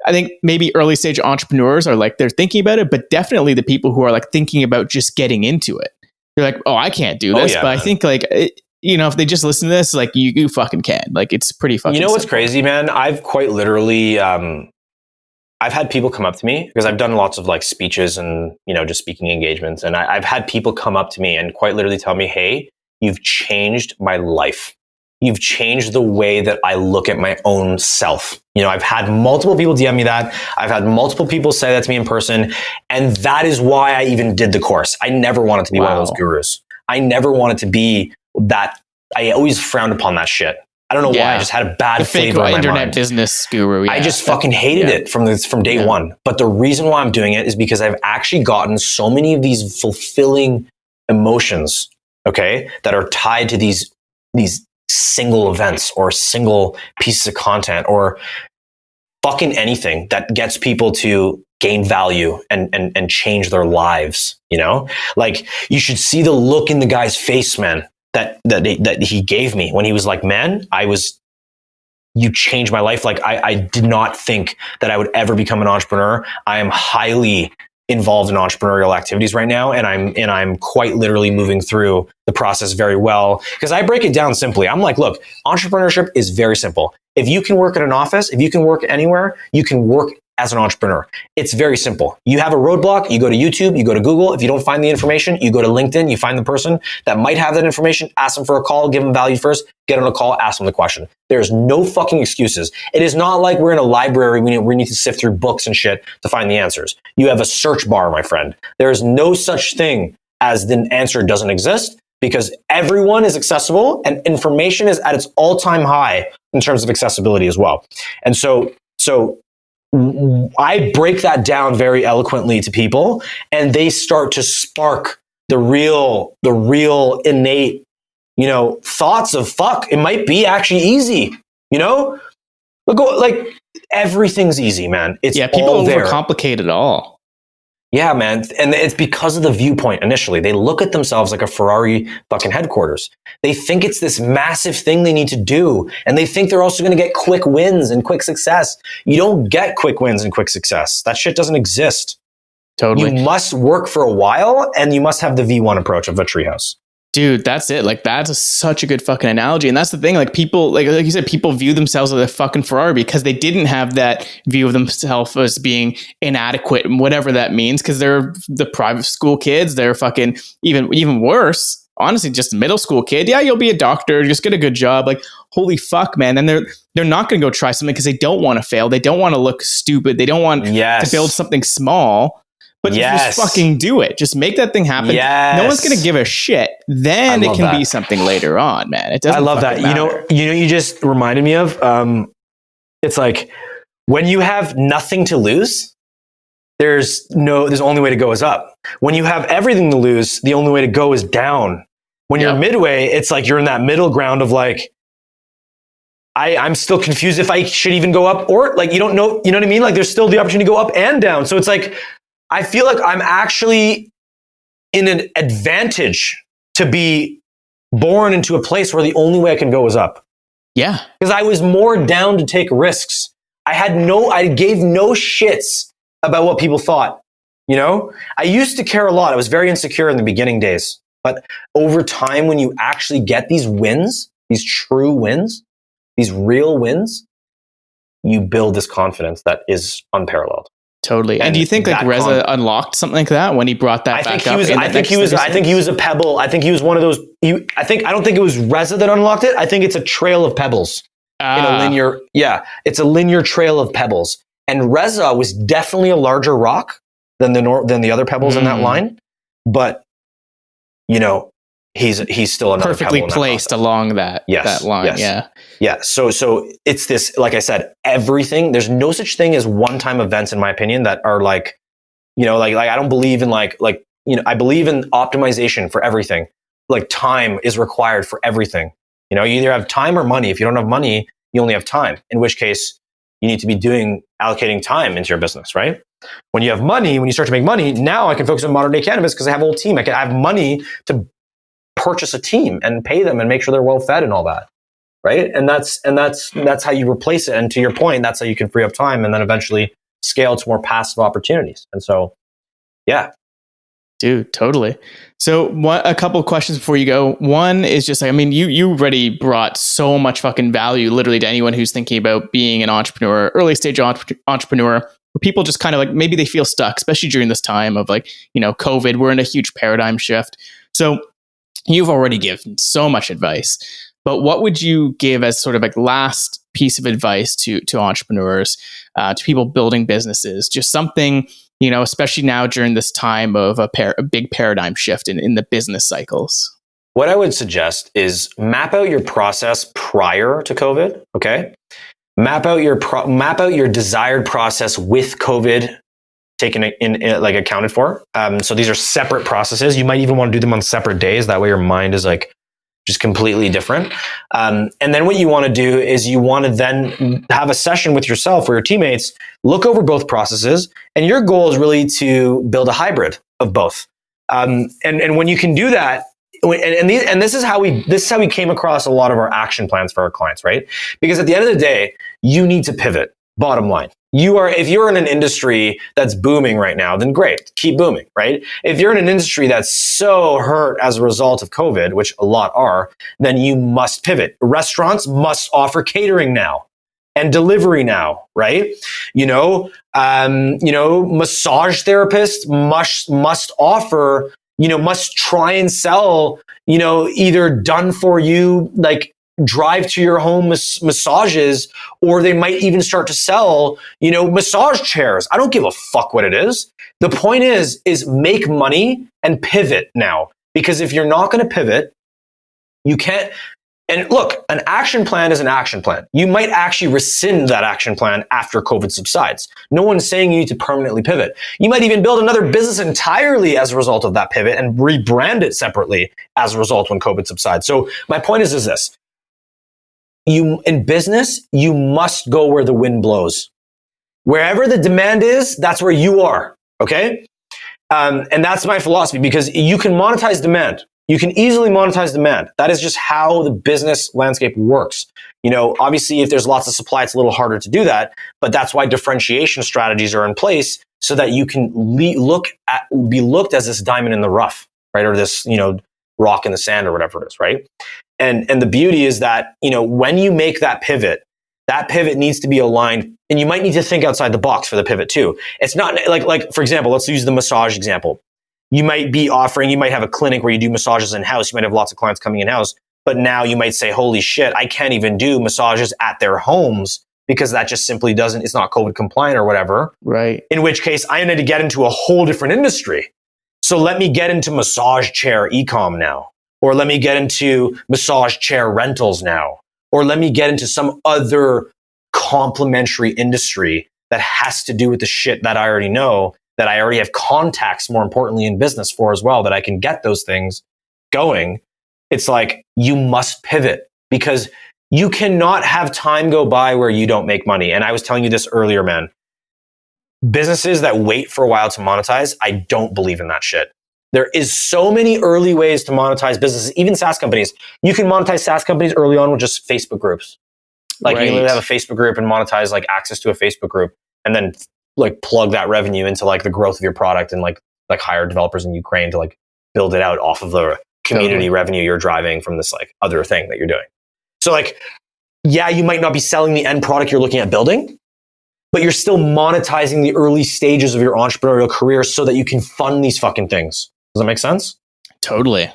I think maybe early stage entrepreneurs are they're thinking about it, but definitely the people who are thinking about just getting into it. They're like, oh, I can't do this. But man. I think if they just listen to this, you fucking can. It's pretty fucking what's simple. crazy, man? I've quite literally, I've had people come up to me because I've done lots of speeches and, just speaking engagements. And I've had people come up to me and quite literally tell me, hey, you've changed my life. You've changed the way that I look at my own self. I've had multiple people DM me that. I've had multiple people say that to me in person. And that is why I even did the course. I never wanted to be one of those gurus. I never wanted to be that. I always frowned upon that shit. I don't know why. I just had a bad flavor in my internet mind. Business guru. Yeah. I just fucking hated it from day one. But the reason why I'm doing it is because I've actually gotten so many of these fulfilling emotions, okay, that are tied to these single events or single pieces of content or fucking anything that gets people to gain value and change their lives. You should see the look in the guy's face, man. That he gave me when he was like, man, you changed my life. I did not think that I would ever become an entrepreneur. I am highly involved in entrepreneurial activities right now. And I'm quite literally moving through the process very well because I break it down simply. I'm like, look, entrepreneurship is very simple. If you can work at an office, if you can work anywhere, you can work as an entrepreneur. It's very simple. You have a roadblock, you go to YouTube, you go to Google. If you don't find the information, you go to LinkedIn, you find the person that might have that information, ask them for a call, give them value first, get on a call, ask them the question. There's no fucking excuses. It is not like we're in a library, we need to sift through books and shit to find the answers. You have a search bar, my friend. There is no such thing as the answer doesn't exist because everyone is accessible and information is at its all-time high in terms of accessibility as well. And so I break that down very eloquently to people and they start to spark the real innate, thoughts of fuck, it might be actually easy, Look, everything's easy, man. It's people all there. overcomplicate it all. Yeah, man. And it's because of the viewpoint initially. They look at themselves like a Ferrari fucking headquarters. They think it's this massive thing they need to do. And they think they're also going to get quick wins and quick success. You don't get quick wins and quick success. That shit doesn't exist. Totally. You must work for a while and you must have the V1 approach of a treehouse. Dude, that's it. That's such a good fucking analogy. And that's the thing. People, like you said, people view themselves as a fucking Ferrari because they didn't have that view of themselves as being inadequate and whatever that means. Because they're the private school kids. They're fucking even worse. Honestly, just a middle school kid. Yeah, you'll be a doctor. Just get a good job. Holy fuck, man. And they're not going to go try something because they don't want to fail. They don't want to look stupid. They don't want to build something small. But just fucking do it. Just make that thing happen. No one's going to give a shit. Then it can be something later on, man. It doesn't. I love that. Matter. You just reminded me of. It's like when you have nothing to lose, there's only way to go is up. When you have everything to lose, the only way to go is down. When you're midway, it's like you're in that middle ground of like, I'm still confused if I should even go up, or like, you don't know, you know what I mean? Like there's still the opportunity to go up and down. So it's like, I feel like I'm actually in an advantage to be born into a place where the only way I can go is up. Yeah. Because I was more down to take risks. I gave no shits about what people thought. You know, I used to care a lot. I was very insecure in the beginning days, but over time, when you actually get these wins, these true wins, these real wins, you build this confidence that is unparalleled. Totally. And do you think like Reza unlocked something like that when he brought that back up? I think he was a pebble. I think he was one of those. I don't think it was Reza that unlocked it. I think it's a trail of pebbles in a linear. Yeah, it's a linear trail of pebbles. And Reza was definitely a larger rock than the other pebbles in that line. But you know, he's still another perfectly placed along that line. Yes. Yeah. So it's this, like I said, everything. There's no such thing as one-time events, in my opinion, that are like, you know, like I don't believe in like you know, I believe in optimization for everything. Like time is required for everything. You know, you either have time or money. If you don't have money, you only have time. In which case, you need to be allocating time into your business, right? When you have money, when you start to make money, now I can focus on modern day cannabis because I have a whole team. I have money to purchase a team and pay them and make sure they're well fed and all that. Right. And that's how you replace it. And to your point, that's how you can free up time and then eventually scale to more passive opportunities. And so, yeah. Dude, totally. So a couple of questions before you go. One is just like, I mean, you already brought so much fucking value literally to anyone who's thinking about being an entrepreneur, early stage entrepreneur, where people just kind of like, maybe they feel stuck, especially during this time of like, you know, COVID, we're in a huge paradigm shift. So you've already given so much advice. But what would you give as sort of like last piece of advice to entrepreneurs, to people building businesses? Just something, you know, especially now during this time of a big paradigm shift in the business cycles. What I would suggest is map out your process prior to COVID. Okay, map out your desired process with COVID taken in like accounted for. So these are separate processes. You might even want to do them on separate days. That way, your mind is like just completely different. And then what you want to do is you want to then have a session with yourself or your teammates, look over both processes. And your goal is really to build a hybrid of both. And when you can do that, and this is how we came across a lot of our action plans for our clients, right? Because at the end of the day, you need to pivot. Bottom line. If you're in an industry that's booming right now, then great, keep booming, right? If you're in an industry that's so hurt as a result of COVID, which a lot are, then you must pivot. Restaurants must offer catering now and delivery now, right? Massage therapists must offer, must try and sell, either done for you, like drive to your home massages, or they might even start to sell, massage chairs. I don't give a fuck what it is. The point is make money and pivot now, because if you're not going to pivot, you can't. And look, an action plan is an action plan. You might actually rescind that action plan after COVID subsides. No one's saying you need to permanently pivot. You might even build another business entirely as a result of that pivot and rebrand it separately as a result when COVID subsides. So my point is this. In business, you must go where the wind blows. Wherever the demand is, that's where you are, okay? And that's my philosophy, because you can monetize demand. You can easily monetize demand. That is just how the business landscape works. Obviously, if there's lots of supply, it's a little harder to do that, but that's why differentiation strategies are in place so that you can be looked as this diamond in the rough, right? Or this, rock in the sand or whatever it is, right? And the beauty is that, when you make that pivot needs to be aligned, and you might need to think outside the box for the pivot too. It's not like for example, let's use the massage example. You might have a clinic where you do massages in-house. You might have lots of clients coming in-house, but now you might say, holy shit, I can't even do massages at their homes because that just simply it's not COVID compliant or whatever. Right. In which case I need to get into a whole different industry. So let me get into massage chair e-com now. Or let me get into massage chair rentals now. Or let me get into some other complementary industry that has to do with the shit that I already know, that I already have contacts, more importantly, in business for as well, that I can get those things going. it's like you must pivot because you cannot have time go by where you don't make money. And I was telling you this earlier, man. Businesses that wait for a while to monetize, I don't believe in that shit. There is so many early ways to monetize businesses, even SaaS companies. You can monetize SaaS companies early on with just Facebook groups. Like you can literally have a Facebook group and monetize like access to a Facebook group and then like plug that revenue into like the growth of your product and like hire developers in Ukraine to like build it out off of the community revenue you're driving from this like other thing that you're doing. So like, yeah, you might not be selling the end product you're looking at building, but you're still monetizing the early stages of your entrepreneurial career so that you can fund these fucking things. Does that make sense? Totally.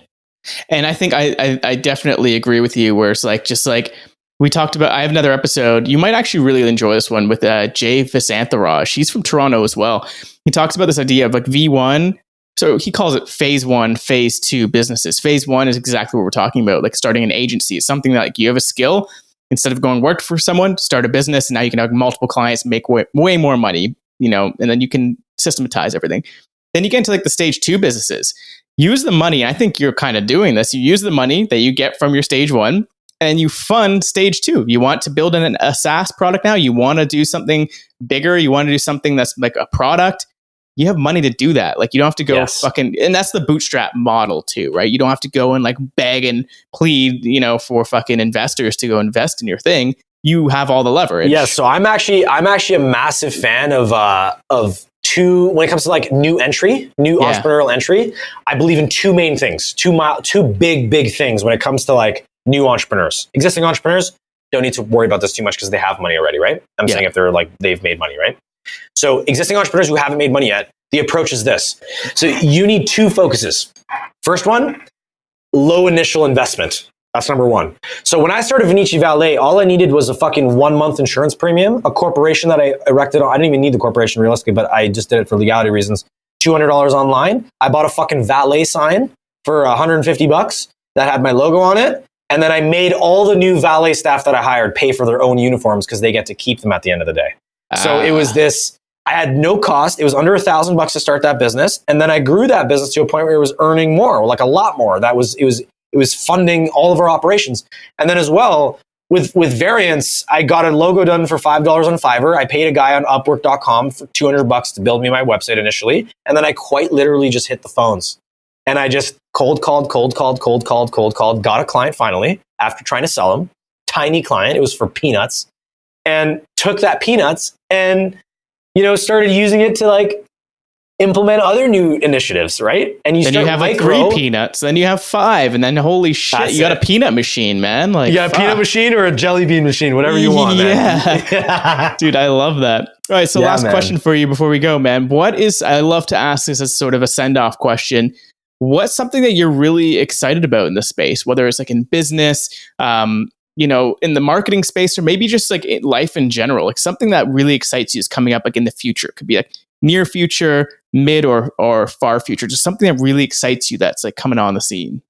And I think I definitely agree with you where it's like, just like we talked about, I have another episode. You might actually really enjoy this one with Jay Visantharaj. He's from Toronto as well. He talks about this idea of like V1. So he calls it phase 1, phase 2 businesses. Phase 1 is exactly what we're talking about, like starting an agency. It's something that like you have a skill. Instead of going work for someone, start a business, and now you can have multiple clients, make way more money, and then you can systematize everything. Then you get into like the stage 2 businesses. Use the money. I think you're kind of doing this. You use the money that you get from your stage 1 and you fund stage 2. You want to build a SaaS product now. You want to do something bigger. You want to do something that's like a product. You have money to do that. Like you don't have to go and that's the bootstrap model too, right? You don't have to go and like beg and plead, for fucking investors to go invest in your thing. You have all the leverage. Yeah. So I'm actually a massive fan of two, when it comes to like new entrepreneurial entry. I believe in two main things, two big things when it comes to like new entrepreneurs. Existing entrepreneurs don't need to worry about this too much because they have money already, right? I'm saying if they're like, they've made money, right? So existing entrepreneurs who haven't made money yet, the approach is this. So you need two focuses. First one, low initial investment. That's number one. So when I started Vinicci Valet, all I needed was a fucking 1 month insurance premium, a corporation that I erected. I didn't even need the corporation realistically, but I just did it for legality reasons. $200 online. I bought a fucking valet sign for $150 that had my logo on it. And then I made all the new valet staff that I hired pay for their own uniforms because they get to keep them at the end of the day. So it was this, I had no cost. It was under $1,000 to start that business. And then I grew that business to a point where it was earning more, like a lot more. It was funding all of our operations. And then as well, with Variance, I got a logo done for $5 on Fiverr. I paid a guy on Upwork.com for $200 to build me my website initially. And then I quite literally just hit the phones. And I just cold called, got a client finally after trying to sell him. Tiny client. It was for peanuts. And took that peanuts and, started using it to like implement other new initiatives, right? And you have like 3 peanuts, then you have 5, and then holy shit, you got a peanut machine, man. Like you got a peanut machine or a jelly bean machine, whatever you want, man. Yeah. Dude, I love that. All right, so last question for you before we go, man. I love to ask this as sort of a send-off question. What's something that you're really excited about in this space, whether it's like in business, in the marketing space, or maybe just like in life in general, like something that really excites you is coming up like in the future. It could be like near future, mid or far future, just something that really excites you that's like coming on the scene.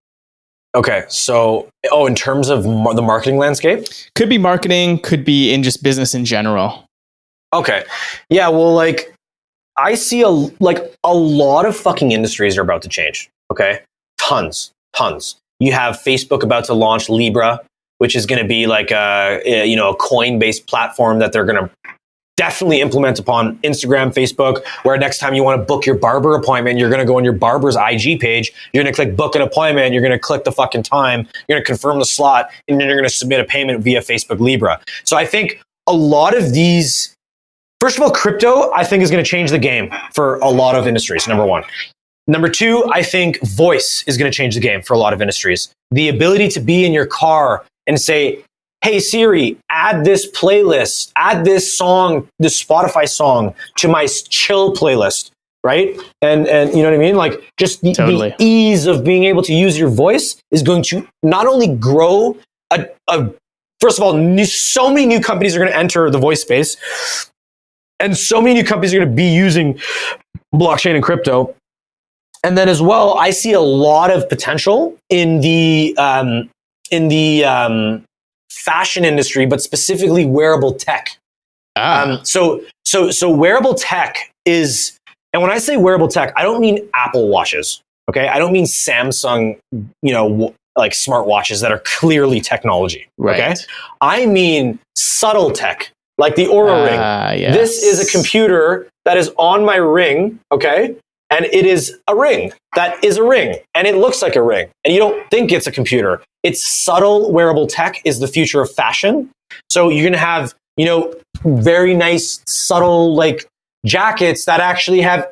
Okay. So, in terms of the marketing landscape? Could be marketing, could be in just business in general. Okay. Yeah. Well, like I see a lot of fucking industries are about to change. Okay. Tons. You have Facebook about to launch Libra, which is going to be like a coin-based platform that they're going to definitely implement upon Instagram, Facebook, where next time you want to book your barber appointment, you're going to go on your barber's IG page, you're going to click book an appointment, you're going to click the fucking time, you're going to confirm the slot, and then you're going to submit a payment via Facebook Libra. So I think a lot of these, first of all, crypto, I think is going to change the game for a lot of industries, number one. Number two, I think voice is going to change the game for a lot of industries. The ability to be in your car and say, hey Siri, add this playlist, add this song, this Spotify song to my chill playlist, right? And you know what I mean? Like just the ease of being able to use your voice is going to not only grow first of all, so many new companies are going to enter the voice space, and so many new companies are going to be using blockchain and crypto. And then as well, I see a lot of potential in the fashion industry, but specifically wearable tech. So wearable tech is, and when I say wearable tech, I don't mean Apple watches. Okay, I don't mean Samsung, like smartwatches that are clearly technology. Right. Okay. I mean subtle tech, like the Aura Ring. Yes. This is a computer that is on my ring. Okay. And it is a ring that is a ring, and it looks like a ring, and you don't think it's a computer. It's subtle wearable tech is the future of fashion. So you're going to have, very nice, subtle, like jackets that actually have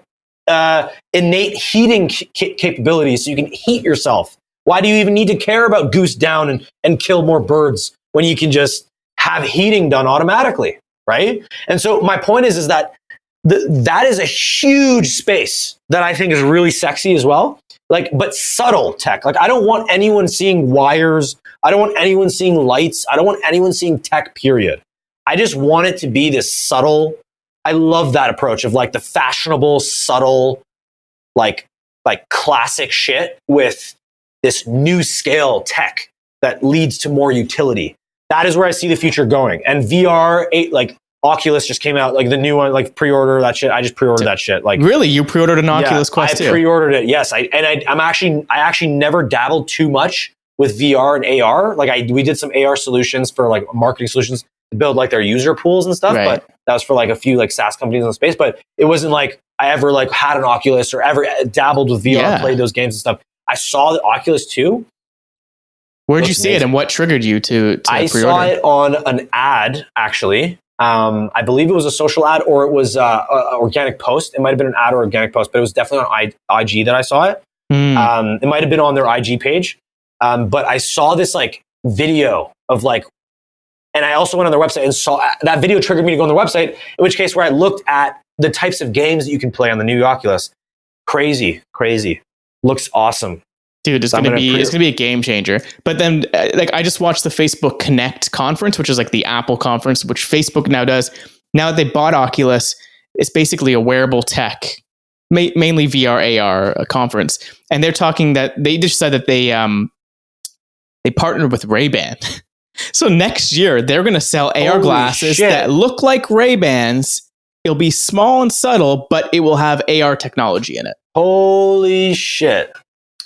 innate heating capabilities, so you can heat yourself. Why do you even need to care about goose down and kill more birds when you can just have heating done automatically, right? And so my point is that that is a huge space that I think is really sexy as well. Like, but subtle tech. Like, I don't want anyone seeing wires. I don't want anyone seeing lights. I don't want anyone seeing tech, period. I just want it to be this subtle. I love that approach of like the fashionable, subtle, like classic shit with this new scale tech that leads to more utility. That is where I see the future going. And VR, like Oculus just came out, like the new one, like pre-order that shit. I just pre-ordered that shit. Like, really, you pre-ordered an Oculus Quest too? I pre-ordered it. Yes, I actually never dabbled too much with VR and AR. Like we did some AR solutions for like marketing solutions to build like their user pools and stuff. Right. But that was for like a few like SaaS companies in the space. But it wasn't like I ever like had an Oculus or ever dabbled with VR and played those games and stuff. I saw the Oculus 2. Where'd you see it, and what triggered you to I pre-order? saw it on an ad, actually. I believe it was a social ad or it was an organic post. It might have been an ad or organic post, but it was definitely on IG that I saw it. It might have been on their IG page. But I saw this like video of like, and I also went on their website and saw that video triggered me to go on their website, in which case where I looked at the types of games that you can play on the new Oculus. Crazy. Looks awesome. Dude, it's gonna be a game changer. But then, like, I just watched the Facebook Connect conference, which is like the Apple conference, which Facebook now does. Now that they bought Oculus, it's basically a wearable tech, mainly VR AR conference, and they're talking that they just said that they partnered with Ray-Ban. So next year they're gonna sell AR glasses that look like Ray-Bans. It'll be small and subtle, but it will have AR technology in it. Holy shit.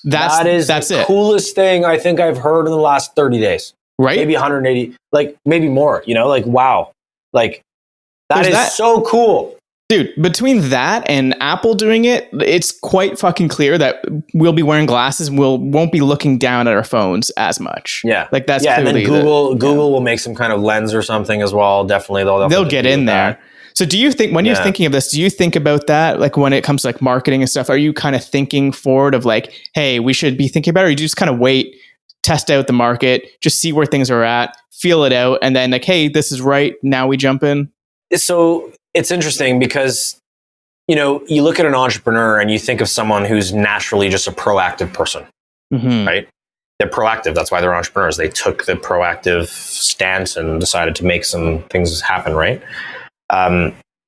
That's the coolest thing I think I've heard in the last 30 days. Right? Maybe 180, like maybe more, like, wow. Like that is so cool. Dude, between that and Apple doing it, it's quite fucking clear that we'll be wearing glasses and won't be looking down at our phones as much. Yeah. Like that's clearly. And then Google will make some kind of lens or something as well. Definitely. They'll get in there. So do you think, when you're thinking of this, do you think about that? Like when it comes to like marketing and stuff, are you kind of thinking forward of like, hey, we should be thinking about it? Or you just kind of wait, test out the market, just see where things are at, feel it out. And then like, hey, this is right. Now we jump in. So it's interesting because, you look at an entrepreneur and you think of someone who's naturally just a proactive person, right? They're proactive. That's why they're entrepreneurs. They took the proactive stance and decided to make some things happen, right?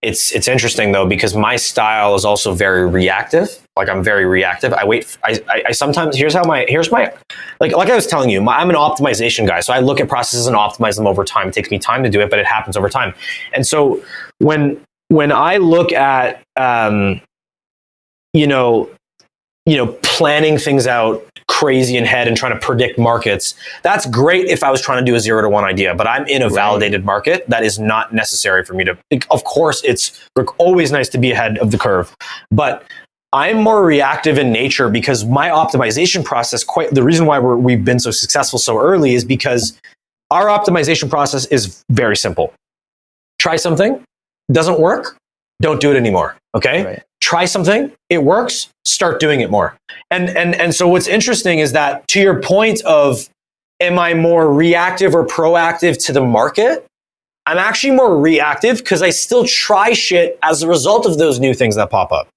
It's interesting though, because my style is also very reactive. Like I'm very reactive. I sometimes, here's my, like I was telling you, I'm an optimization guy. So I look at processes and optimize them over time. It takes me time to do it, but it happens over time. And so when I look at, planning things out crazy in head and trying to predict markets, that's great if I was trying to do a 0 to 1 idea, but I'm in a validated market that is not necessary for me to, of course, it's always nice to be ahead of the curve, but I'm more reactive in nature because my optimization process, the reason why we've been so successful so early is because our optimization process is very simple. Try something, doesn't work, don't do it anymore. Okay. Right. Try something, it works, start doing it more. And so what's interesting is that, to your point of, am I more reactive or proactive to the market? I'm actually more reactive because I still try shit as a result of those new things that pop up.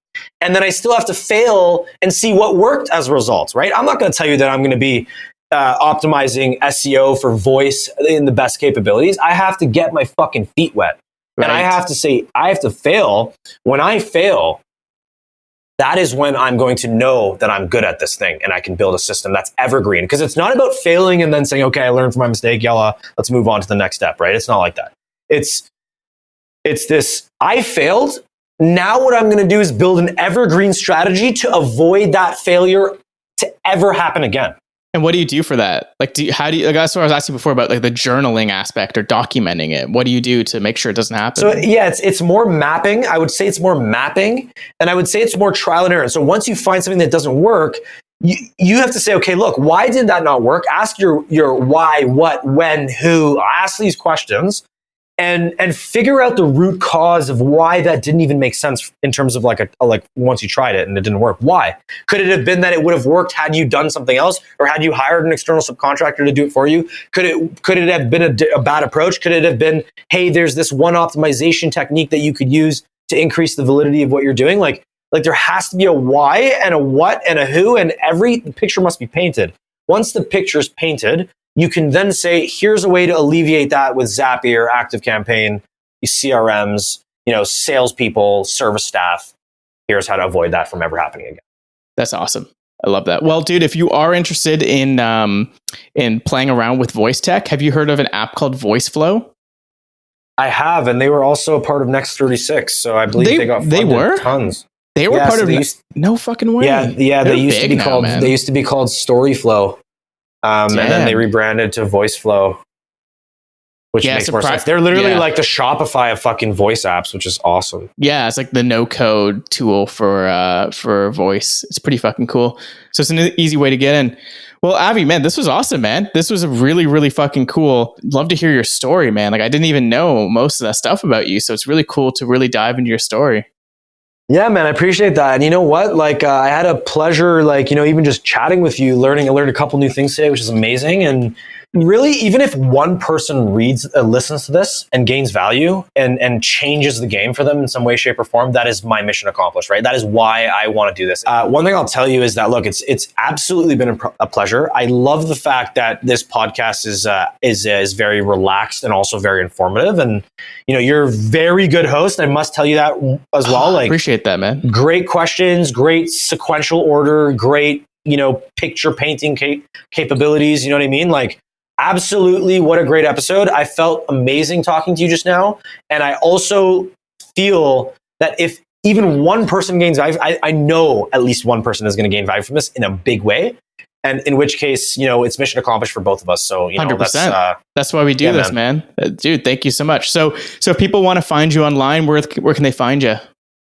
And then I still have to fail and see what worked as a result, right? I'm not going to tell you that I'm going to be optimizing SEO for voice in the best capabilities. I have to get my fucking feet wet. Right. And I have to say, I have to fail. When I fail, that is when I'm going to know that I'm good at this thing and I can build a system that's evergreen. Because it's not about failing and then saying, okay, I learned from my mistake, yalla, let's move on to the next step, right? It's not like that. It's this, I failed. Now what I'm going to do is build an evergreen strategy to avoid that failure to ever happen again. And what do you do for that? Like, like that's what I was asking before about like the journaling aspect or documenting it. What do you do to make sure it doesn't happen? So yeah, it's more mapping. I would say it's more mapping, and I would say it's more trial and error. So once you find something that doesn't work, you have to say, okay, look, why did that not work? Ask your why, what, when, who. Ask these questions, and figure out the root cause of why that didn't even make sense in terms of like once you tried it and it didn't work. Why? Could it have been that it would have worked had you done something else, or had you hired an external subcontractor to do it for you? Could it have been a bad approach? Could it have been, hey, there's this one optimization technique that you could use to increase the validity of what you're doing? Like there has to be a why and a what and a who, and the picture must be painted. Once the picture's painted, you can then say, here's a way to alleviate that with Zapier, ActiveCampaign, CRMs, salespeople, service staff. Here's how to avoid that from ever happening again. That's awesome. I love that. Well, dude, if you are interested in playing around with voice tech, have you heard of an app called VoiceFlow? I have, and they were also a part of Next 36. So I believe they got funded they were tons. They were part of no fucking way. Yeah. They used to be called StoryFlow. And then they rebranded to VoiceFlow, which makes more sense. They're literally like the Shopify of fucking voice apps, which is awesome. Yeah, it's like the no-code tool for voice. It's pretty fucking cool. So it's an easy way to get in. Well, Avi, man, this was awesome, man. This was a really, really fucking cool. Love to hear your story, man. Like I didn't even know most of that stuff about you, so it's really cool to really dive into your story. Yeah, man, I appreciate that. And you know what? Like, I had a pleasure, even just chatting with you, I learned a couple new things today, which is amazing. And really, even if one person listens to this and gains value and changes the game for them in some way, shape, or form, that is my mission accomplished, right? That is why I want to do this. One thing I'll tell you is that, look, it's absolutely been a pleasure. I love the fact that this podcast is very relaxed and also very informative. And you're a very good host. I must tell you that as well. I appreciate that, man. Great questions, great sequential order, great picture painting capabilities. You know what I mean? Like, absolutely, what a great episode. I felt amazing talking to you just now. And I also feel that if even one person gains value, I know at least one person is going to gain value from this in a big way. And in which case, it's mission accomplished for both of us. So, 100%. That's why we do this, man. Dude, thank you so much. So if people want to find you online, where can they find you?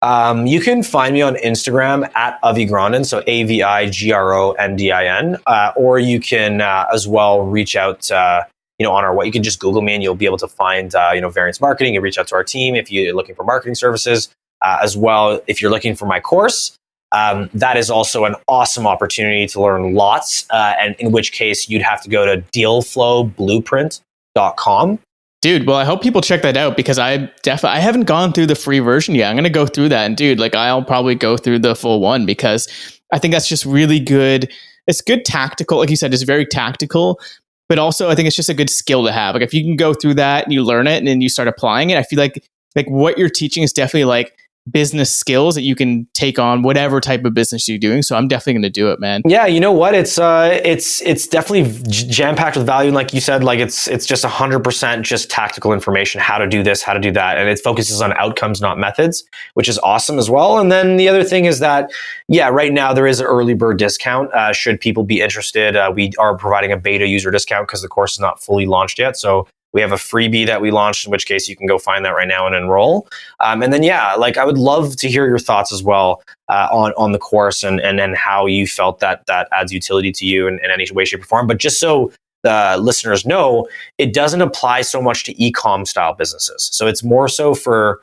You can find me on Instagram at Avi Grondin, so AviGrondin, or you can as well reach out, on our you can just Google me and you'll be able to find, Variance Marketing, and reach out to our team if you're looking for marketing services. As well, if you're looking for my course, that is also an awesome opportunity to learn lots, and in which case you'd have to go to dealflowblueprint.com. Dude, well, I hope people check that out because I haven't gone through the free version yet. I'm going to go through that. And dude, I'll probably go through the full one because I think that's just really good. It's good tactical. Like you said, it's very tactical, but also I think it's just a good skill to have. Like if you can go through that and you learn it and then you start applying it, I feel like what you're teaching is definitely like business skills that you can take on whatever type of business you're doing. So I'm definitely going to do it, man. Yeah, you know what? It's definitely jam packed with value. And like you said, it's just 100% just tactical information, how to do this, how to do that. And it focuses on outcomes, not methods, which is awesome as well. And then the other thing is that, right now there is an early bird discount. Should people be interested, we are providing a beta user discount because the course is not fully launched yet. So we have a freebie that we launched, in which case you can go find that right now and enroll. And then, I would love to hear your thoughts as well on the course and how you felt that adds utility to you in any way, shape, or form. But just so the listeners know, it doesn't apply so much to e-com style businesses. So it's more so for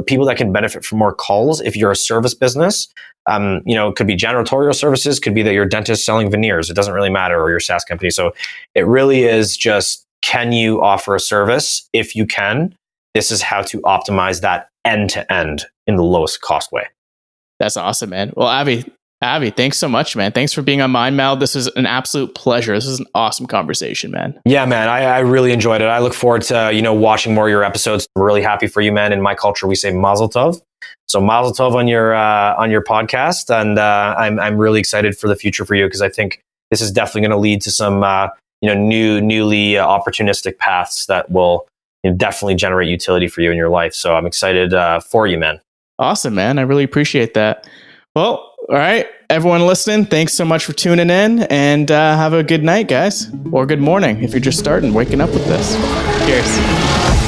people that can benefit from more calls. If you're a service business, it could be janitorial services, could be that you're a dentist selling veneers. It doesn't really matter, or your SaaS company. So it really is just, can you offer a service? If you can, this is how to optimize that end to end in the lowest cost way. That's awesome, man. Well, Avi, thanks so much, man. Thanks for being on Meld. This was an absolute pleasure. This was an awesome conversation, man. Yeah, man. I really enjoyed it. I look forward to, watching more of your episodes. I'm really happy for you, man. In my culture, we say mazel tov. So mazel tov on your podcast. And I'm really excited for the future for you because I think this is definitely going to lead to some, newly opportunistic paths that will definitely generate utility for you in your life. So I'm excited for you, man. Awesome, man. I really appreciate that. Well, all right, everyone listening, thanks so much for tuning in, and have a good night, guys, or good morning if you're just waking up with this. Cheers.